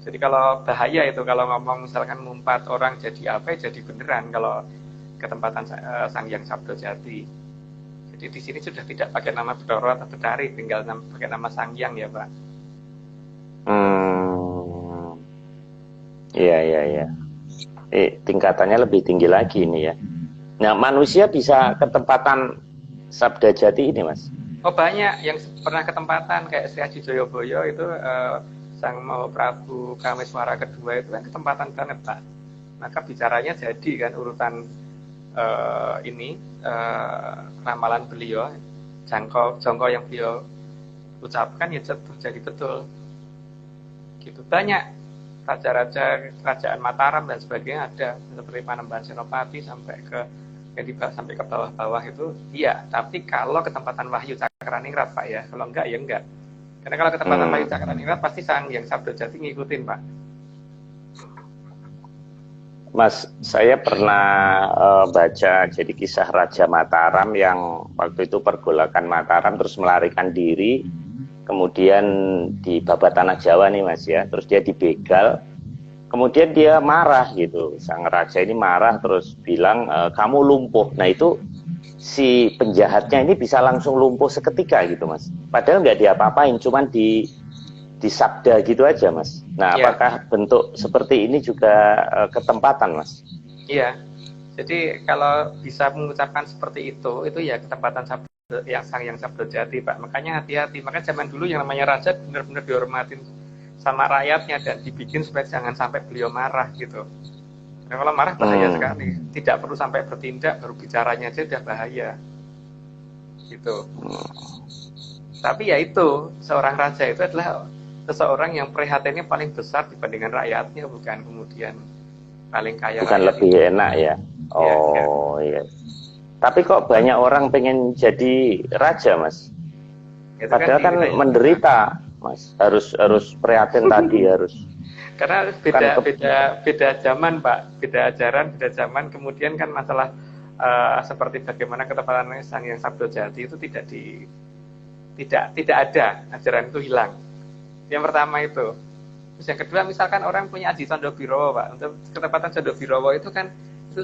Jadi kalau bahaya itu kalau ngomong misalkan ngumpat orang jadi apa jadi beneran kalau ketempatan Sang Hyang Sabdojati. Jadi di sini sudah tidak pakai nama Bathara atau Betari, tinggal pakai nama Sang Hyang ya Pak. Iya. Tingkatannya lebih tinggi lagi ini ya. Nah, manusia bisa ketempatan Sabdajati ini, Mas? Oh, banyak yang pernah ketempatan kayak Sri Aji Joyoboyo itu Sang Mahaprabu Kameswara kedua itu kan ketempatan banget, Pak. Maka bicaranya jadi kan urutan ramalan beliau, jangkau yang beliau ucapkan ya terjadi betul. Gitu banyak raja-raja kerajaan Mataram dan sebagainya ada seperti Panembahan Senopati sampai ke bawah-bawah itu iya, tapi kalau ketempatan Wahyu Cakraningrat Pak ya, kalau enggak ya enggak. Karena kalau ketempatan Wahyu Cakraningrat pasti Sang Hyang Sabdojati ngikutin Pak. Mas, saya pernah baca jadi kisah Raja Mataram yang waktu itu pergolakan Mataram terus melarikan diri, kemudian di babat tanah Jawa nih Mas ya, terus dia dibegal, kemudian dia marah gitu, sang raja ini marah terus bilang kamu lumpuh. Nah itu si penjahatnya ini bisa langsung lumpuh seketika gitu Mas, padahal nggak diapa-apain, cuman disabda gitu aja Mas. Nah ya. Apakah bentuk seperti ini juga ketempatan Mas? Iya, jadi kalau bisa mengucapkan seperti itu ya ketempatan yang Sang Hyang Sabdojati Pak. Makanya hati-hati, makanya zaman dulu yang namanya raja benar-benar dihormatin sama rakyatnya dan dibikin supaya jangan sampai beliau marah gitu. Nah, kalau marah bahaya sekali, tidak perlu sampai bertindak, baru bicaranya aja udah bahaya gitu. Tapi ya itu, seorang raja itu adalah seseorang yang prihatinnya paling besar dibandingkan rakyatnya, bukan kemudian paling kaya. Bukan lebih itu enak ya? Oh iya. Tapi kok banyak orang pengen jadi raja Mas? Itu padahal kan menderita Mas, harus prihatin tadi harus. Karena beda zaman Pak, beda ajaran, beda zaman. Kemudian kan masalah seperti bagaimana ketepatan Sang Hyang Sabdojati itu tidak ada, ajaran itu hilang. Yang pertama itu. Terus yang kedua misalkan orang punya Aji Condobirowo Pak, untuk ketepatan Condobirowo itu kan itu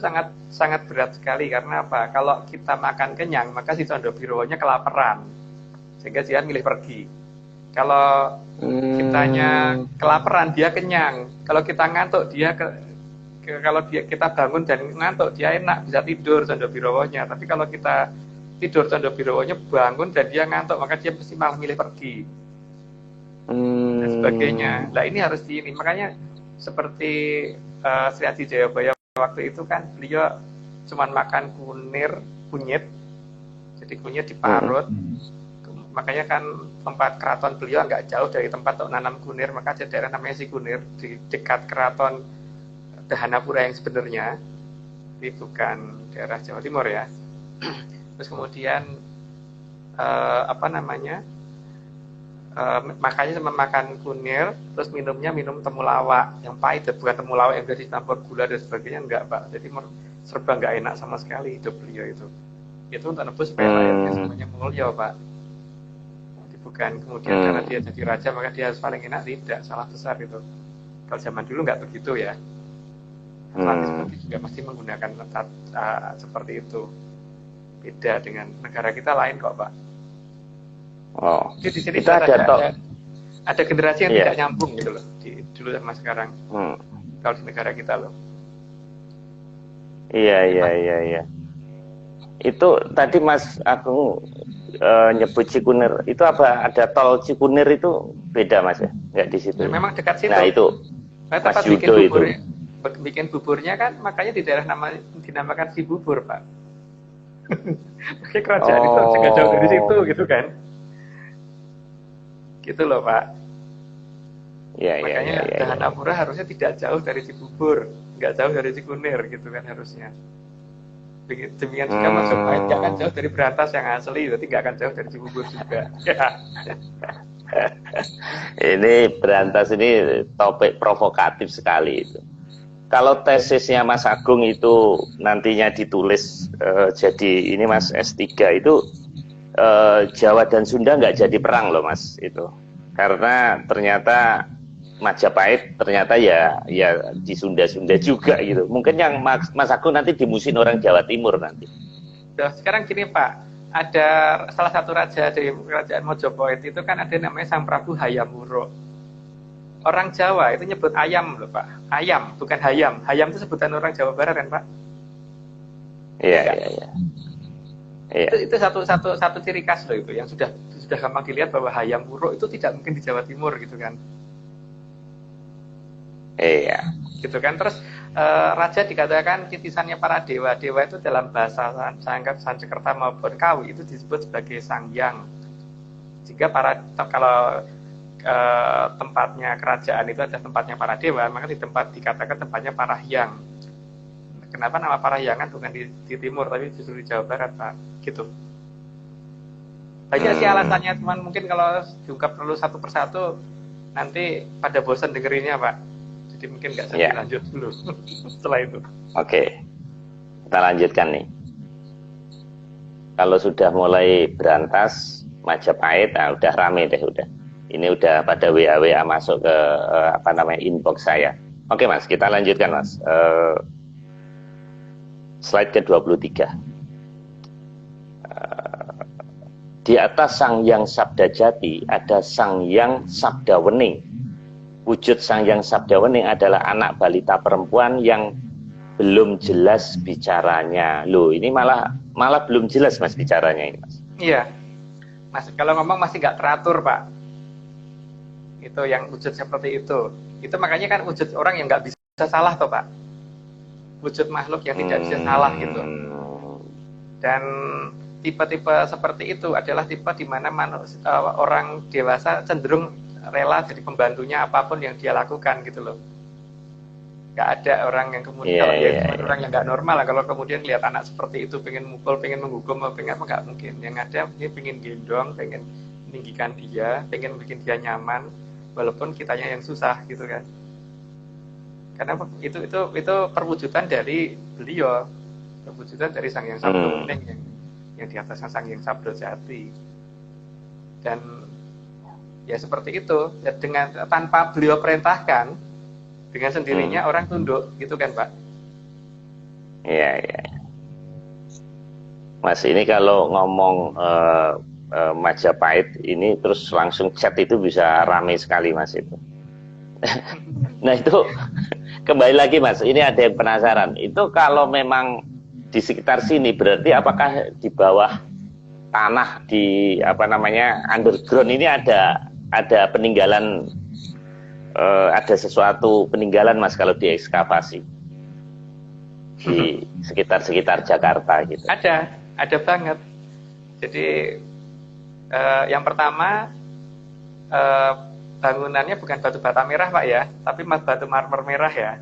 sangat berat sekali karena apa? Kalau kita makan kenyang maka si Condobirowonya kelaparan sehingga dia milih pergi. Kalau kitanya kelaparan dia kenyang, kalau kita ngantuk dia kita bangun dan ngantuk dia enak bisa tidur Condobirowonya. Tapi kalau kita tidur Condobirowonya bangun dan dia ngantuk maka dia mesti malah milih pergi dan sebagainya. Nah ini harus makanya seperti Sri Aji Jayabaya waktu itu kan beliau cuma makan kunyit, jadi kunyit diparut. Makanya kan tempat keraton beliau nggak jauh dari tempat untuk nanam kunir, maka ada daerah namanya Sikunir di dekat keraton Dahanapura yang sebenarnya, ini bukan daerah Jawa Timur ya. Terus kemudian makanya sama makan kunir, terus minumnya minum temulawak yang pahit, bukan temulawak yang sudah dicampur gula dan sebagainya, enggak Pak. Jadi serba nggak enak sama sekali hidup beliau itu. Itu untuk nebus supaya rakyatnya semuanya mulia Pak. Jadi bukan kemudian karena dia jadi raja maka dia harus paling enak, tidak, salah besar itu. Kalau zaman dulu nggak begitu ya. Atlantis juga pasti menggunakan seperti itu. Beda dengan negara kita lain kok Pak. Oh, jadi di sini ada generasi yang tidak nyambung gitu loh dulu sama sekarang. Kalau di negara kita loh. Iya. Itu tadi Mas Agung nyebut Cikunir. Itu apa? Ada tol Cikunir itu beda Mas ya? Nggak di situ. Ya, memang dekat situ. Nah itu. Tempat bikin buburnya kan makanya di daerah dinamakan Si Bubur Pak. Pakai kerajaan itu juga jauh dari situ gitu kan. Gitu loh Pak. Makanya Dahanapura harusnya tidak jauh dari Cibubur, nggak jauh dari Cikunir gitu kan harusnya. Demikian juga Majapahit nggak akan jauh dari Berantas yang asli, berarti nggak akan jauh dari Cibubur juga. Ini Berantas ini topik provokatif sekali itu. kalau tesisnya Mas Agung itu nantinya ditulis jadi ini Mas S3 itu Jawa dan Sunda nggak jadi perang loh Mas itu, karena ternyata Majapahit ternyata ya di Sunda juga gitu. Mungkin yang Mas Agung nanti dimusin orang Jawa Timur nanti. Nah, sekarang gini Pak, ada salah satu raja dari kerajaan Mojopahit itu kan ada namanya Sang Prabu Hayam Wuruk. Orang Jawa itu nyebut ayam loh Pak, ayam bukan hayam. Hayam itu sebutan orang Jawa Barat kan Pak? Iya. Itu satu ciri khas loh itu yang sudah gampang dilihat bahwa Hayam Wuruk itu tidak mungkin di Jawa Timur gitu kan. Iya. Gitu kan. Terus raja dikatakan titisannya para dewa. Dewa itu dalam bahasa Sanskerta maupun Kawi itu disebut sebagai Sang Hyang. Jika kalau tempatnya kerajaan itu ada tempatnya para dewa, maka di tempat dikatakan tempatnya para hyang. Kenapa nama para hyangan bukan di timur tapi justru di Jawa Barat Pak? Gitu. Banyak sih alasannya, teman. Mungkin kalau diungkap perlu satu persatu nanti pada bosan dengerinnya Pak. Jadi mungkin nggak saya lanjut dulu setelah itu. Oke, kita lanjutkan nih. Kalau sudah mulai berantas Majapahit, nah udah rame deh udah. Ini udah pada WA masuk ke inbox saya. Oke Mas, kita lanjutkan Mas. Slide ke-23. Di atas Sang Hyang Sabda Jati ada Sang Hyang Sabda Wening. Wujud Sang Hyang Sabda Wening adalah anak balita perempuan yang belum jelas bicaranya. Loh, ini malah belum jelas Mas bicaranya ini Mas. Iya. Mas, kalau ngomong masih nggak teratur Pak. Itu yang wujud seperti itu makanya kan wujud orang yang nggak bisa salah toh Pak, wujud makhluk yang tidak bisa salah gitu. Dan tipe-tipe seperti itu adalah tipe di mana orang dewasa cenderung rela jadi pembantunya apapun yang dia lakukan gitu loh. Nggak ada orang yang kemudian orang yang nggak normal lah kalau kemudian lihat anak seperti itu pengen mukul, pengen menghukum, pengen apa, nggak mungkin. Yang ada dia pengen gendong, pengen meninggikan dia, pengen bikin dia nyaman walaupun kitanya yang susah gitu kan. Karena itu perwujudan dari beliau, perwujudan dari Sang Hyang Sabda Wening yang di atasnya Sang Hyang Sabda Jati. Dan ya seperti itu, ya, dengan tanpa beliau perintahkan, dengan sendirinya orang tunduk gitu kan Pak. Iya. Mas, ini kalau ngomong Majapahit ini terus langsung chat itu bisa ramai sekali Mas itu. Nah itu kembali lagi Mas, ini ada yang penasaran. Itu kalau memang di sekitar sini berarti apakah di bawah tanah di underground ini ada peninggalan, ada sesuatu peninggalan Mas kalau diekskavasi di sekitar Jakarta gitu? Ada banget. Jadi yang pertama bangunannya bukan batu bata merah Pak ya, tapi batu marmer merah ya.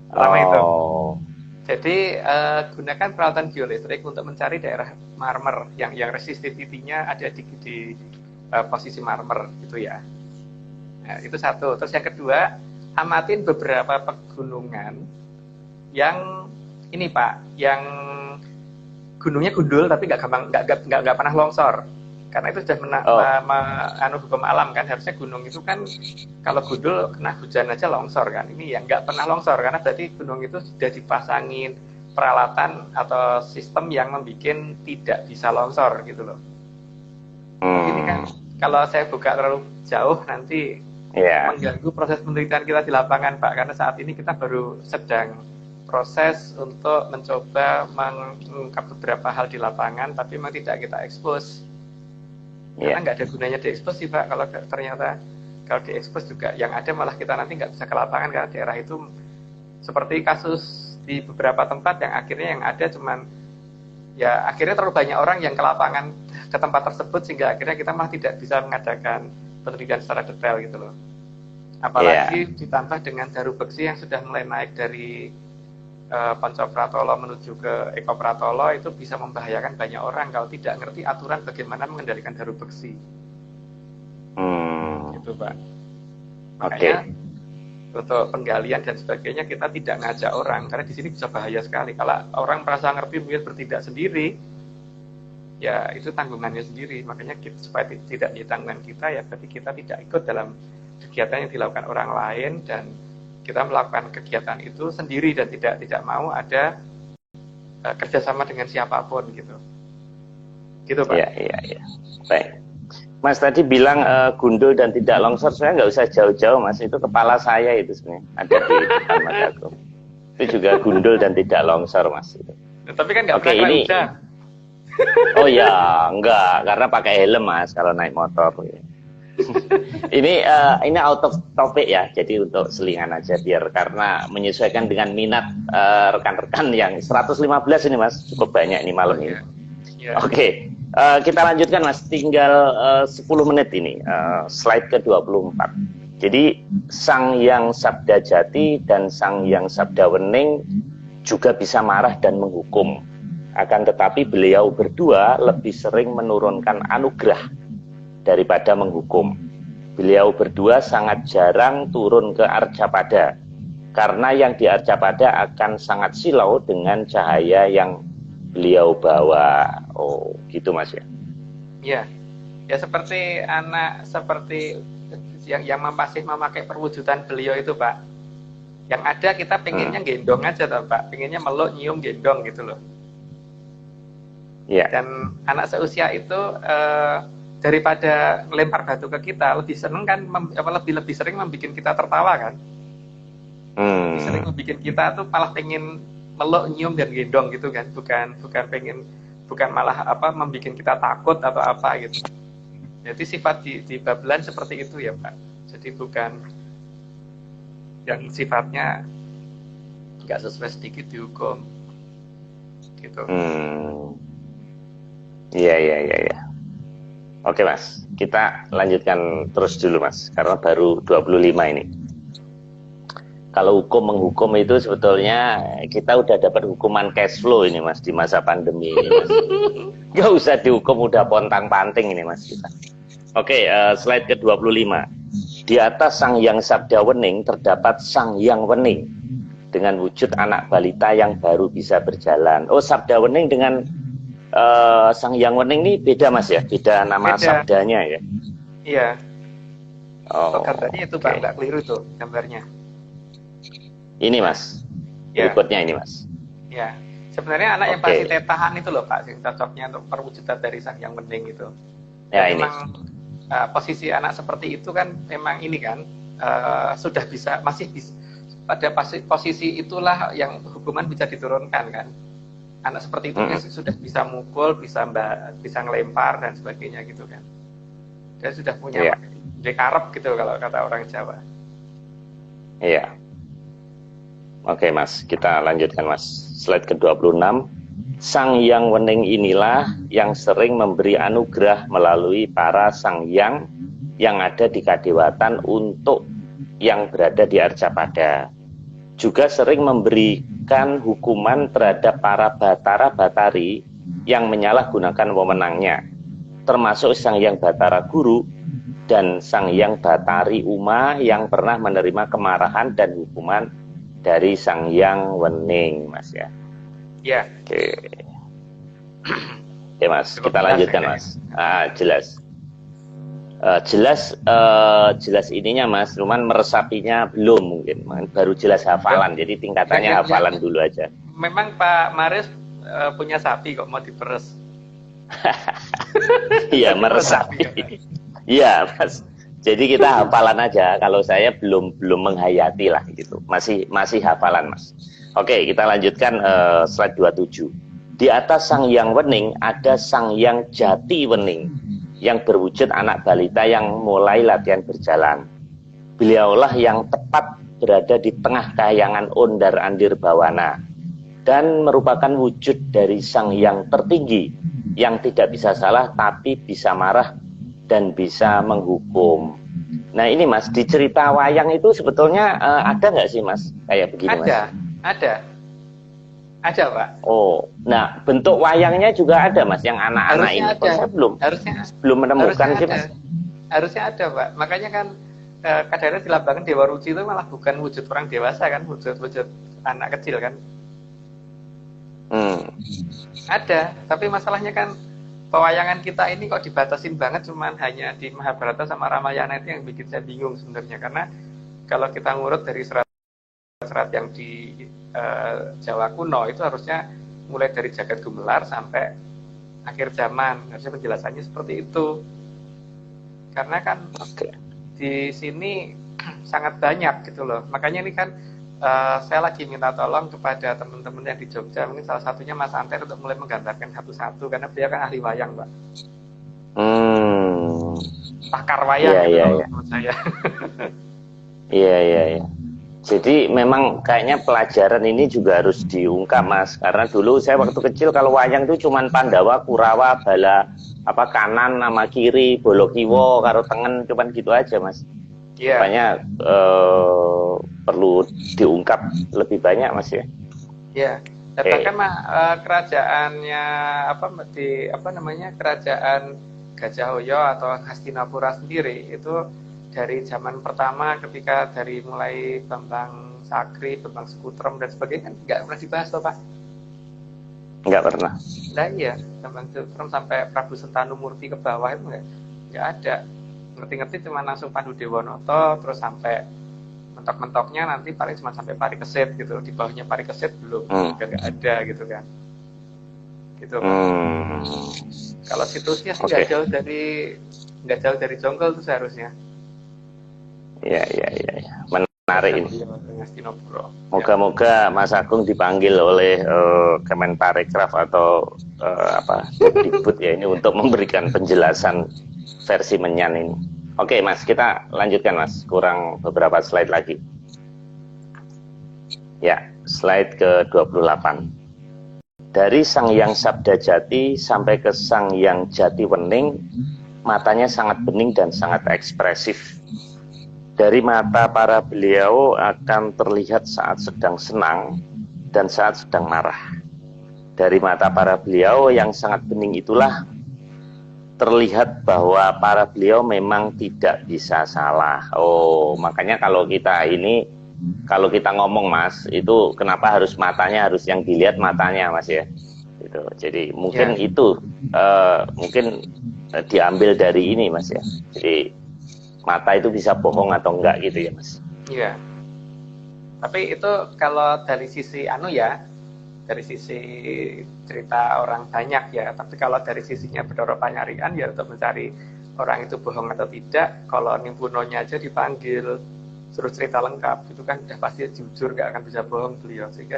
Pertama itu. Jadi gunakan peralatan geolistrik untuk mencari daerah marmer yang resistivitinya ada di posisi marmer gitu ya. Nah, itu satu. Terus yang kedua, amatin beberapa pegunungan yang ini Pak, yang gunungnya gundul tapi nggak pernah longsor. Karena itu sudah hukum alam kan, harusnya gunung itu kan kalau gundul kena hujan aja longsor kan. Ini yang nggak pernah longsor karena berarti gunung itu sudah dipasangin peralatan atau sistem yang membuat tidak bisa longsor gitu loh. Ini kan kalau saya buka terlalu jauh nanti mengganggu proses penelitian kita di lapangan Pak, karena saat ini kita baru sedang proses untuk mencoba mengungkap beberapa hal di lapangan, tapi memang tidak kita expose. Karena nggak ada gunanya diekspos sih Pak, kalau ternyata kalau diekspos juga yang ada malah kita nanti nggak bisa ke lapangan, karena daerah itu seperti kasus di beberapa tempat yang akhirnya yang ada cuman ya akhirnya terlalu banyak orang yang ke lapangan ke tempat tersebut sehingga akhirnya kita malah tidak bisa mengadakan penelitian secara detail gitu loh. Apalagi ditambah dengan Daru Beksi yang sudah mulai naik dari Pancopratolo menuju ke Eko Pratolo, itu bisa membahayakan banyak orang kalau tidak ngerti aturan bagaimana mengendalikan Daru Beksi. Gitu Pak. Makanya untuk penggalian dan sebagainya, kita tidak ngajak orang, karena di sini bisa bahaya sekali. Kalau orang merasa ngerti mungkin bertindak sendiri, ya itu tanggungannya sendiri. Makanya kita, supaya tidak menjadi tanggungan kita, ya berarti kita tidak ikut dalam kegiatan yang dilakukan orang lain, dan kita melakukan kegiatan itu sendiri dan tidak mau ada kerjasama dengan siapapun gitu. Gitu Pak. Iya. Baik. Mas tadi bilang gundul dan tidak longsor, saya nggak usah jauh-jauh Mas, itu kepala saya itu sebenarnya ada di depan mataku. Itu juga gundul dan tidak longsor Mas. Itu. Tapi kan nggak pernah ini. hujan. Oh ya, enggak, karena pakai helm Mas kalau naik motor. ini out of topic ya, jadi untuk selingan aja biar karena menyesuaikan dengan minat rekan-rekan yang 115 ini Mas, cukup banyak ini malam ini. Oke. Kita lanjutkan Mas, tinggal 10 menit ini, slide ke-24. Jadi Sang Hyang Sabda Jati dan Sang Hyang Sabda Wening juga bisa marah dan menghukum. Akan tetapi beliau berdua lebih sering menurunkan anugerah daripada menghukum. Beliau berdua sangat jarang turun ke Arcapada, karena yang di Arcapada akan sangat silau dengan cahaya yang beliau bawa. Oh, gitu Mas ya? Iya. Ya seperti yang masih memakai perwujudan beliau itu Pak. Yang ada kita pengennya gendong aja toh Pak, pengennya meluk, nyium, gendong gitu loh. Iya. Dan anak seusia itu daripada lempar batu ke kita, lebih seneng kan, lebih sering membuat kita tertawa kan. Lebih sering membuat kita tuh malah pengen meluk, nyium dan gendong gitu kan, bukan malah membuat kita takut atau apa gitu. Jadi sifat di Babelan seperti itu ya Pak. Jadi bukan yang sifatnya nggak sesuai sedikit dihukum gitu. Iya. Oke Mas, kita lanjutkan terus dulu Mas, karena baru 25 ini. Kalau hukum menghukum itu sebetulnya kita udah dapat hukuman cash flow ini Mas di masa pandemi ini Mas. Gak usah dihukum, udah pontang-panting ini Mas kita. Oke, slide ke-25. Di atas Sang Hyang Sabda Wening terdapat Sang Hyang Wening dengan wujud anak balita yang baru bisa berjalan. Oh, Sabda Wening dengan Sang Hyang Wening ini beda Mas ya? Beda nama sabdanya ya? Iya. Oh, gambarnya itu Pak, nggak keliru tuh gambarnya. Ini Mas, berikutnya ini Mas. Ya, sebenarnya anak yang pasti tetahan itu loh Pak, cocoknya untuk perwujudan dari Sang Hyang Wening itu. Ya, ini. Memang posisi anak seperti itu kan memang ini kan sudah bisa, masih bisa pada posisi itulah yang hukuman bisa diturunkan kan. Anak seperti itu sudah bisa mukul, bisa ngelempar dan sebagainya gitu kan. Dia sudah punya dekarep gitu kalau kata orang Jawa. Iya. Oke Mas, kita lanjutkan Mas. Slide ke-26. Sang Hyang Wening inilah yang sering memberi anugerah melalui para Sang Hyang yang ada di Kadewatan untuk yang berada di Arcapada. Juga sering memberikan hukuman terhadap para Batara-Batari yang menyalahgunakan wewenangnya, termasuk Sang Hyang Batara Guru dan Sang Hyang Batari Uma yang pernah menerima kemarahan dan hukuman dari Sang Hyang Wening, Mas ya. Ya. Oke Mas, cukup kita lanjutkan Mas. Jelas. Jelas ininya Mas, cuman meresapinya belum mungkin, baru jelas hafalan, jadi tingkatannya hafalan dulu aja. Memang Pak Maris punya sapi kok mau diperes. Iya, meresapi. Iya Mas. Jadi kita hafalan aja. Kalau saya belum menghayati lah gitu. Masih hafalan Mas. Oke, kita lanjutkan slide 27. Di atas Sang Hyang Wening ada Sang Hyang Jati Wening yang berwujud anak balita yang mulai latihan berjalan. Beliaulah yang tepat berada di tengah kahyangan ondar-andir bawana dan merupakan wujud dari Sang Hyang tertinggi yang tidak bisa salah tapi bisa marah dan bisa menghukum. Nah ini Mas, di cerita wayang itu sebetulnya ada nggak sih Mas kayak begini Mas? Ada Pak. Oh, nah bentuk wayangnya juga ada Mas yang anak-anak ini. Ada. Saya belum menemukan sih Mas. Harusnya ada Pak. Makanya kan kadang-kadang di lambangkan Dewa Ruci itu malah bukan wujud orang dewasa kan, wujud anak kecil kan. Ada, tapi masalahnya kan pewayangan kita ini kok dibatasin banget cuman hanya di Mahabharata sama Ramayana, itu yang bikin saya bingung sebenarnya. Karena kalau kita ngurut dari serat yang di Jawa kuno itu harusnya mulai dari Jagat Gumelar sampai akhir zaman, harusnya penjelasannya seperti itu. Karena kan di sini sangat banyak gitu loh. Makanya ini kan saya lagi minta tolong kepada teman-teman yang di Jogja, mungkin salah satunya Mas Anter untuk mulai menggambarkan satu-satu, karena beliau kan ahli wayang, Pak. Pakar wayang menurut saya. Iya. Jadi memang kayaknya pelajaran ini juga harus diungkap, Mas. Karena dulu saya waktu kecil kalau wayang itu cuman Pandawa, Kurawa, Bala, kanan nama kiri, Bolokiwo, karo tengen, cuman gitu aja, Mas. Makanya perlu diungkap lebih banyak, Mas ya. Iya. Dan bahkan kerajaannya kerajaan Gajahhoyo atau Hastinapura sendiri itu dari zaman pertama ketika dari mulai Bambang Sakri, Bambang Sukutrem dan sebagainya kan nggak pernah dibahas toh, Pak? Nggak pernah. Nah iya, Bambang Sukutrem sampai Prabu Sentanumurti ke bawah itu nggak ada. Ngerti-ngerti cuma langsung Pandu Dewonoto, terus sampai mentok-mentoknya nanti paling cuma sampai Parikesit gitu, di bawahnya Parikesit belum, nggak ada gitu kan. Gitu kan. Kalau situsnya sih nggak jauh dari Jonggol tuh seharusnya. Iya. Menarik ini. Moga-moga Mas Agung dipanggil oleh Kemenparekraf atau Dikbud ya ini untuk memberikan penjelasan versi Menyan ini. Oke, Mas, kita lanjutkan, Mas. Kurang beberapa slide lagi. Ya, slide ke-28. Dari Sang Hyang Sabda Jati sampai ke Sang Hyang Jati Wening, matanya sangat bening dan sangat ekspresif. Dari mata para beliau akan terlihat saat sedang senang dan saat sedang marah. Dari mata para beliau yang sangat bening itulah terlihat bahwa para beliau memang tidak bisa salah. Makanya kalau kita ngomong, Mas, itu kenapa harus matanya, harus yang dilihat matanya, Mas ya. Gitu. Jadi mungkin itu mungkin diambil dari ini, Mas ya. Jadi mata itu bisa bohong atau enggak gitu ya, Mas. Iya. Tapi itu kalau dari sisi dari sisi cerita orang banyak ya, tapi kalau dari sisinya Bathara Panyarian ya untuk mencari orang itu bohong atau tidak, kalau Nimpunonya aja dipanggil suruh cerita lengkap itu kan udah pasti jujur, nggak akan bisa bohong beliau. Sehingga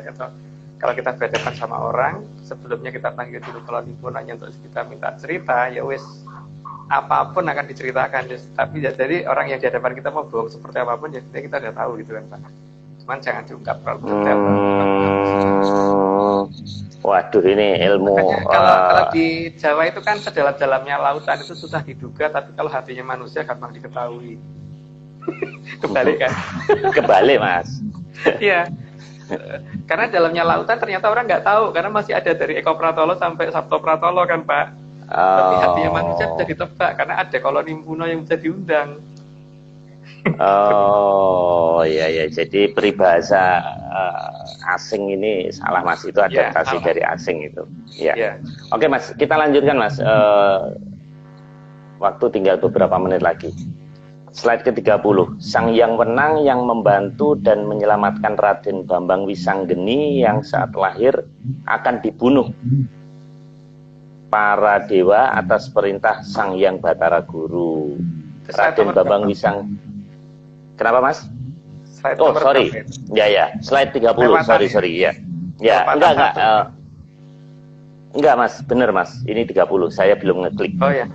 kalau kita berhadapan sama orang, sebelumnya kita panggil dulu kalau Nimpunonya untuk kita minta cerita, ya wis apapun akan diceritakan. Tapi jadi orang yang di hadapan kita mau bohong seperti apapun ya kita udah tahu gitu kan, Pak. Cuman jangan diungkap terlalu detail. Waduh, ini ilmu. Kalau di Jawa itu kan sedalam-dalamnya lautan itu susah diduga, tapi kalau hatinya manusia gampang diketahui. Kebalik kan? Kebalik, Mas. Iya. Karena dalamnya lautan ternyata orang nggak tahu, karena masih ada dari Eko Pratolo sampai Sabto Pratolo kan, Pak. Tapi hatinya manusia bisa ditebak karena ada koloni Nimpuno yang bisa diundang. Iya. Jadi peribahasa asing ini salah, Mas. Itu adaptasi dari asing itu. Ya. Oke, Mas, kita lanjutkan, Mas. Waktu tinggal beberapa menit lagi. Slide ke-30. Sang Hyang Wenang yang membantu dan menyelamatkan Raden Bambang Wisanggeni yang saat lahir akan dibunuh para dewa atas perintah Sang Hyang Batara Guru. Raden Bambang Kenapa, Mas? Sorry. Ya. Slide 30. Sorry. Ya. Ya, enggak. Enggak, Mas. Bener, Mas. Ini 30. Saya belum ngeklik. Oh ya.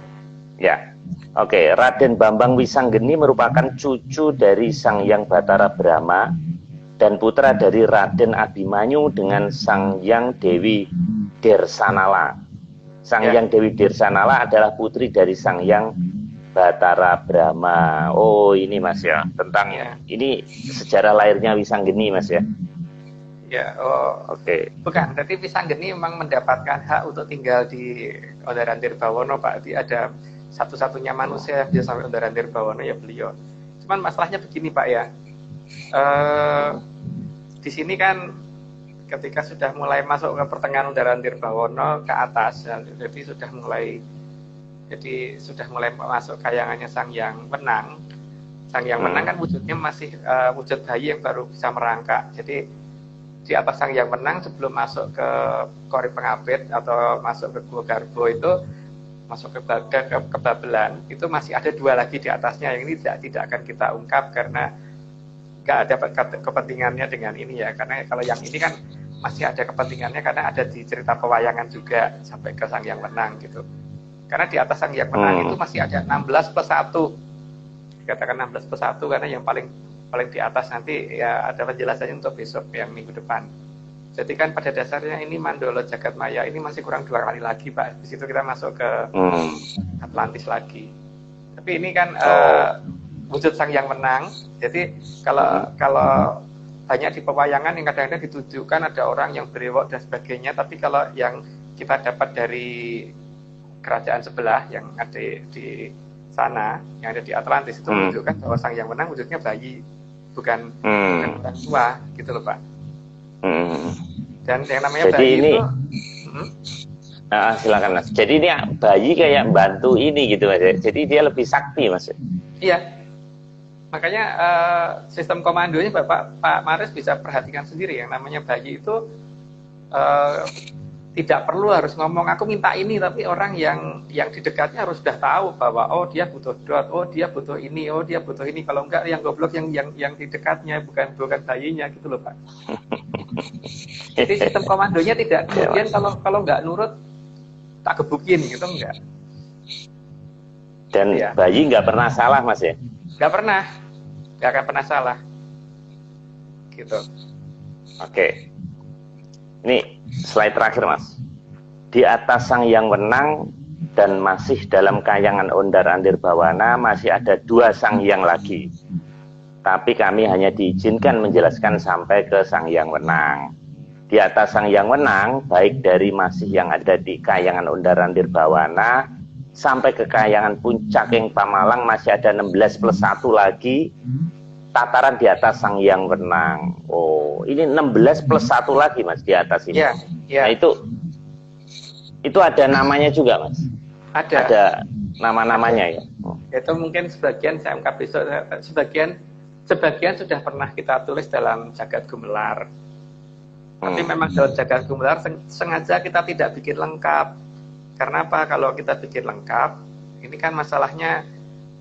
Ya. Oke, Raden Bambang Wisanggeni merupakan cucu dari Sang Hyang Batara Brahma dan putra dari Raden Abimanyu dengan Sang Hyang Dewi Dersanala. Sang Hyang Dewi Dersanala adalah putri dari Sang Hyang Batara Brahma. Ini, Mas ya, tentang ini sejarah lahirnya Wisanggeni, Mas ya. Ya, oke. Bukan, berarti Wisanggeni memang mendapatkan hak untuk tinggal di Ondaran Tirbawono, Pak. Jadi ada satu-satunya manusia yang bisa sampai Ondaran Tirbawono ya beliau. Cuman masalahnya begini Pak ya, di sini kan ketika sudah mulai masuk ke pertengahan Undaran Tirbawana ke atas, ya, jadi sudah mulai masuk kayangannya Sang Hyang Wenang. Sang Hyang Wenang kan wujudnya masih wujud bayi yang baru bisa merangkak. Jadi di atas Sang Hyang Wenang sebelum masuk ke Kori Pengapit atau masuk ke Gua Garbo itu, masuk ke Babelan, itu masih ada 2 lagi di atasnya. Yang ini tidak akan kita ungkap karena nggak ada kepentingannya dengan ini ya. Karena kalau yang ini kan masih ada kepentingannya karena ada di cerita pewayangan juga sampai ke Sang Hyang Wenang gitu. Karena di atas Sang Hyang Wenang itu masih ada 16 plus 1. Dikatakan 16 plus 1 karena yang paling di atas nanti ya ada penjelasannya untuk besok yang minggu depan. Jadi kan pada dasarnya ini Mandala Jagadmaya ini masih kurang 2 kali lagi Pak. Di situ kita masuk ke Atlantis lagi. Tapi ini kan wujud Sang Hyang Wenang. Jadi kalau banyak di pewayangan yang kadang-kadang ditujukan ada orang yang berewok dan sebagainya. Tapi kalau yang kita dapat dari kerajaan sebelah yang ada di sana, yang ada di Atlantis itu menunjukkan bahwa Sang Hyang Wenang wujudnya bayi, bukan orang tua, gitu loh Pak. Dan yang namanya jadi bayi ini, itu, silakan Mas. Jadi ini bayi kayak bantu ini gitu Mas. Jadi dia lebih sakti Mas. iya. Makanya sistem komandonya Pak Maris bisa perhatikan sendiri, yang namanya bayi itu tidak perlu harus ngomong aku minta ini, tapi orang yang di dekatnya harus sudah tahu bahwa oh dia butuh dot, oh dia butuh ini, oh dia butuh ini. Kalau enggak yang goblok yang di dekatnya, bukan bayinya gitu loh Pak. Jadi sistem komandonya tidak kemudian kalau nggak nurut tak gebukin gitu, enggak. Dan ya, bayi nggak pernah salah Mas ya? Nggak akan pernah salah gitu. Oke. Ini slide terakhir Mas. Di atas Sang Hyang Wenang dan masih dalam kayangan Ondar Andirbawana masih ada 2 Sang Hyang lagi. Tapi kami hanya diizinkan menjelaskan sampai ke Sang Hyang Wenang. Di atas Sang Hyang Wenang, baik dari masih yang ada di kayangan Ondar Andirbawana sampai ke kayangan Puncak Ing Pamalang masih ada 16 plus 1 lagi tataran di atas Sang Hyang Wenang. Oh, ini 16 plus 1 lagi Mas di atas ini. Yeah. Nah itu ada namanya juga Mas. Ada nama-namanya ya. Itu mungkin sebagian saya ungkap besok. Sebagian sudah pernah kita tulis dalam Jagat Gumelar. Tapi memang dalam Jagat Gumelar sengaja kita tidak bikin lengkap. Karena apa? Kalau kita bikin lengkap, ini kan masalahnya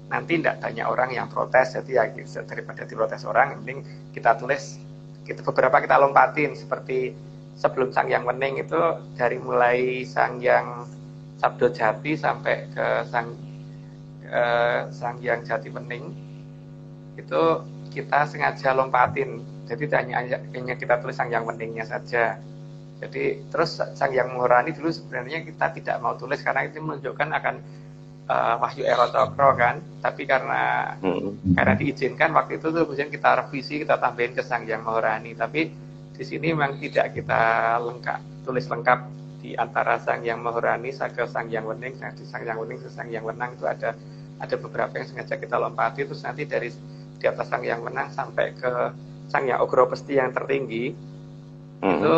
nanti tidak banyak orang yang protes. Jadi ya daripada diprotes orang, mending kita tulis, beberapa kita lompatin. Seperti sebelum Sang Hyang Wening itu dari mulai Sang Hyang Sabdo Jati sampai ke Sang Hyang Jati Wening itu kita sengaja lompatin. Jadi hanya kita tulis Sang Hyang Weningnya saja. Jadi terus Sang Hyang Maharani dulu sebenarnya kita tidak mau tulis karena itu menunjukkan akan Wahyu Ero Cokro kan, tapi karena diizinkan waktu itu kemudian kita revisi, kita tambahin ke Sang Hyang Maharani. Tapi di sini memang tidak kita tulis lengkap di antara Sang Hyang Maharani ke Sang Hyang Wening. Nah, di Sang Hyang Wening ke Sang Hyang Wenang itu ada beberapa yang sengaja kita lompati. Terus nanti dari di atas Sang Hyang Wenang sampai ke Sang Hyang Ogro Pesti yang tertinggi itu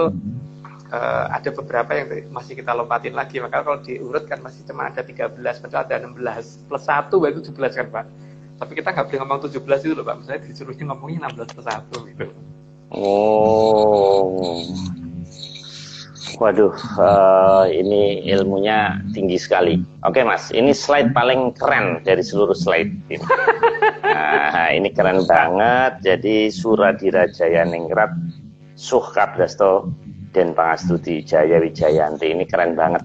ada beberapa yang masih kita lompatin lagi. Maka kalau diurut kan masih cuma ada 13, padahal ada 16 plus 1 itu 17 kan Pak. Tapi kita nggak boleh ngomong 17 itu loh Pak. Misalnya disuruhnya ngomongnya 16 plus 1 gitu. Oh, waduh, ini ilmunya tinggi sekali. Oke Mas, ini slide paling keren dari seluruh slide. Nah, ini keren banget. Jadi Suradiraja Ningrat Suh Kabdasto dan Pangastuti Jaya Wijayanti, ini keren banget.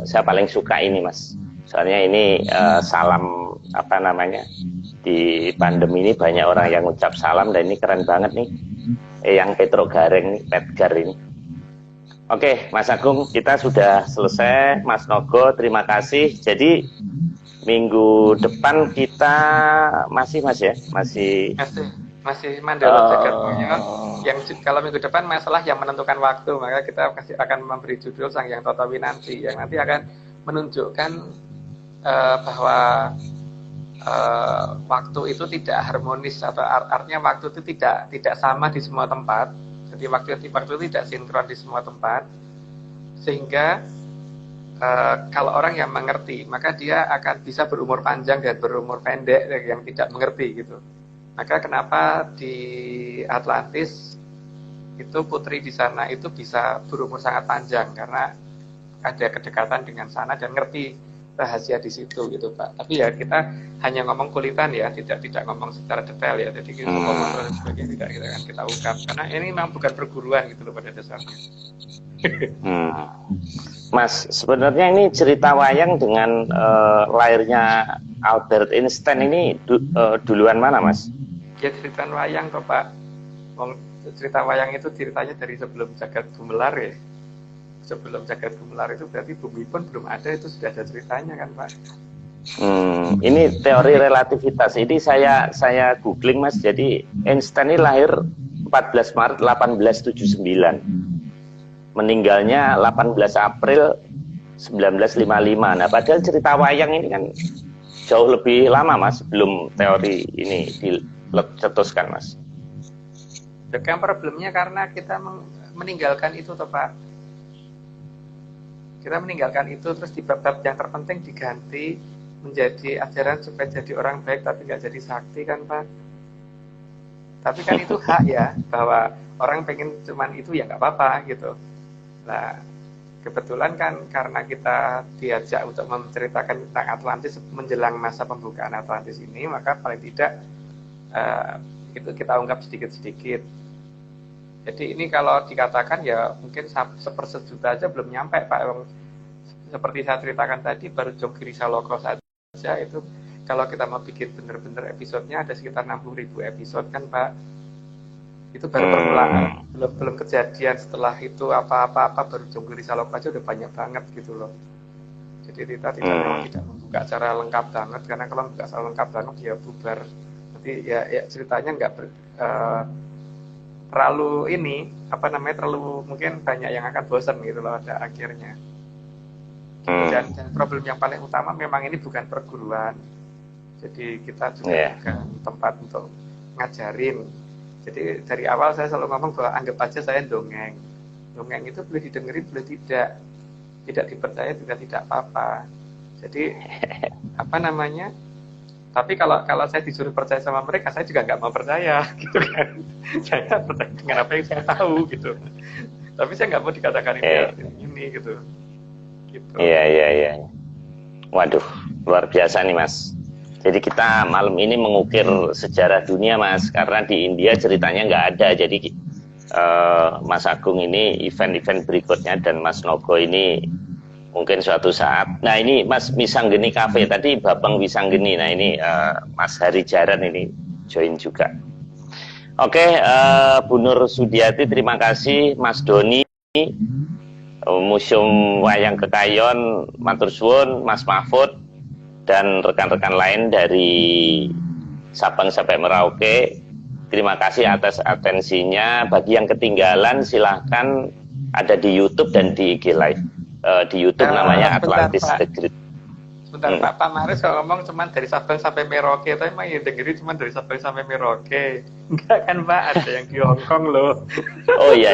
Saya paling suka ini Mas. Soalnya ini salam apa namanya, di pandemi ini banyak orang yang ngucap salam dan ini keren banget nih. Yang Petro Gareng nih, Petgar ini. Oke Mas Agung, kita sudah selesai. Mas Nogo, terima kasih. Jadi minggu depan kita masih Mandala Jagadmaya. Yang kalau minggu depan masalah yang menentukan waktu, maka kita akan memberi judul Sang Hyang Toto Winanti yang nanti akan menunjukkan bahwa waktu itu tidak harmonis, atau artinya waktu itu tidak sama di semua tempat. Jadi waktu itu tidak sinkron di semua tempat, sehingga kalau orang yang mengerti, maka dia akan bisa berumur panjang dan berumur pendek yang tidak mengerti gitu. Maka kenapa di Atlantis itu putri di sana itu bisa berumur sangat panjang, karena ada kedekatan dengan sana dan ngerti rahasia di situ gitu Pak. Tapi ya kita hanya ngomong kulitan ya, tidak ngomong secara detail ya. Jadi kita ngomong dan sebagainya tidak kita ungkap, karena ini memang bukan perguruan gitu loh pada dasarnya. Mas, sebenarnya ini cerita wayang dengan lahirnya Albert Einstein ini duluan mana, Mas? Ya cerita wayang kok Pak. Cerita wayang itu ceritanya dari sebelum jagat gumelar ya. Sebelum jagat gumelar itu berarti bumi pun belum ada, itu sudah ada ceritanya kan Pak. Ini teori relativitas. Ini saya googling Mas. Jadi Einstein ini lahir 14 Maret 1879. Meninggalnya 18 April 1955. Nah, padahal cerita wayang ini kan jauh lebih lama Mas, belum teori ini dicetuskan Mas. Kan problemnya karena kita meninggalkan itu toh Pak. Kita meninggalkan itu, terus di bab-bab yang terpenting diganti menjadi ajaran supaya jadi orang baik tapi nggak jadi sakti kan Pak. Tapi kan itu hak ya, bahwa orang pengen cuman itu ya nggak apa-apa gitu. Nah, kebetulan kan karena kita diajak untuk menceritakan tentang Atlantis menjelang masa pembukaan Atlantis ini, maka paling tidak itu kita ungkap sedikit-sedikit. Jadi ini kalau dikatakan ya mungkin sepersejuta aja belum nyampe Pak. Seperti saya ceritakan tadi, baru Jogiri Saloko saja itu kalau kita mau bikin bener-bener episodenya ada sekitar 60.000 episode kan Pak. Itu baru permulaan, belum kejadian. Setelah itu apa-apa baru Jogiri Saloko aja udah banyak banget gitu loh. Jadi kita tidak membuka secara lengkap banget, karena kalau membuka secara lengkap banget ya bubar. Nanti ya ceritanya nggak terlalu terlalu mungkin banyak yang akan bosan gitu loh ada akhirnya. Dan problem yang paling utama memang ini bukan perguruan. Jadi kita juga bukan tempat untuk ngajarin. Jadi dari awal saya selalu ngomong bahwa anggap aja saya dongeng. Dongeng itu boleh didengerin, boleh tidak dipercaya juga tidak apa-apa. Jadi tapi kalau saya disuruh percaya sama mereka, saya juga nggak mau percaya gitu kan. Saya percaya dengan apa yang saya tahu gitu. Tapi saya nggak mau dikatakan ini gitu. Iya. Waduh, luar biasa nih Mas. Jadi kita malam ini mengukir sejarah dunia Mas, karena di India ceritanya nggak ada. Jadi Mas Agung ini event-event berikutnya dan Mas Nogo ini mungkin suatu saat. Nah ini Mas Wisanggeni Cafe tadi, Babang Wisanggeni. Nah ini Mas Hari Jaran ini join juga. Oke, Bu Nur Sudiati terima kasih. Mas Doni, Museum Wayang Kekayon, matur suwun, Mas Mahfud dan rekan-rekan lain dari Sabang sampai Merauke. Terima kasih atas atensinya. Bagi yang ketinggalan silahkan ada di YouTube dan di IG Live. Di YouTube namanya Atlantis The Great. Sebentar Pak Maris kalau ngomong cuma dari Sabang sampai Merauke, tapi emang yang dengerin cuma dari Sabang sampai Merauke. Enggak kan Pak, ada yang di Hong Kong loh. Oh iya.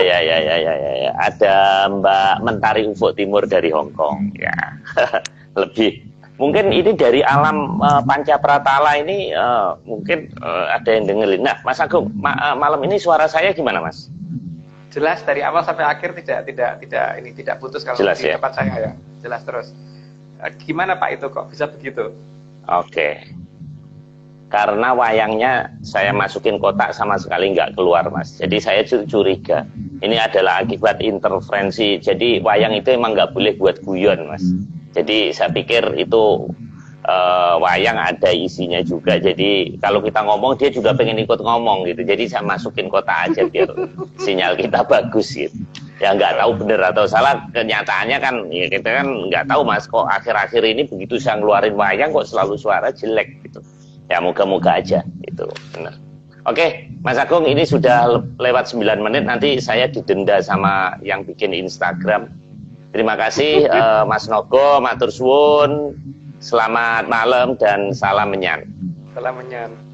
Ada Mbak Mentari Ufuk Timur dari Hong Kong ya. Lebih mungkin ini dari alam Panca Pratala ini mungkin ada yang dengerin. Nah Mas Agung, malam ini suara saya gimana Mas? Jelas dari awal sampai akhir tidak putus kalau jelas, di ya? tempat saya ya. Jelas terus. Gimana Pak itu kok bisa begitu? Oke. Karena wayangnya saya masukin kotak sama sekali nggak keluar Mas. Jadi saya curiga ini adalah akibat interferensi. Jadi wayang itu emang nggak boleh buat guyon Mas. Jadi saya pikir itu wayang ada isinya juga. Jadi kalau kita ngomong dia juga pengen ikut ngomong gitu. Jadi saya masukin kotak aja biar sinyal kita bagus gitu. Ya nggak tahu benar atau salah, kenyataannya kan ya kita kan nggak tahu Mas, kok akhir-akhir ini begitu saya ngeluarin wayang kok selalu suara jelek gitu. Ya moga-moga aja itu benar. Oke Mas Agung, ini sudah lewat 9 menit, nanti saya didenda sama yang bikin Instagram. Terima kasih Mas Nogo, matur suwun, selamat malam dan salam menyan. Salam menyan.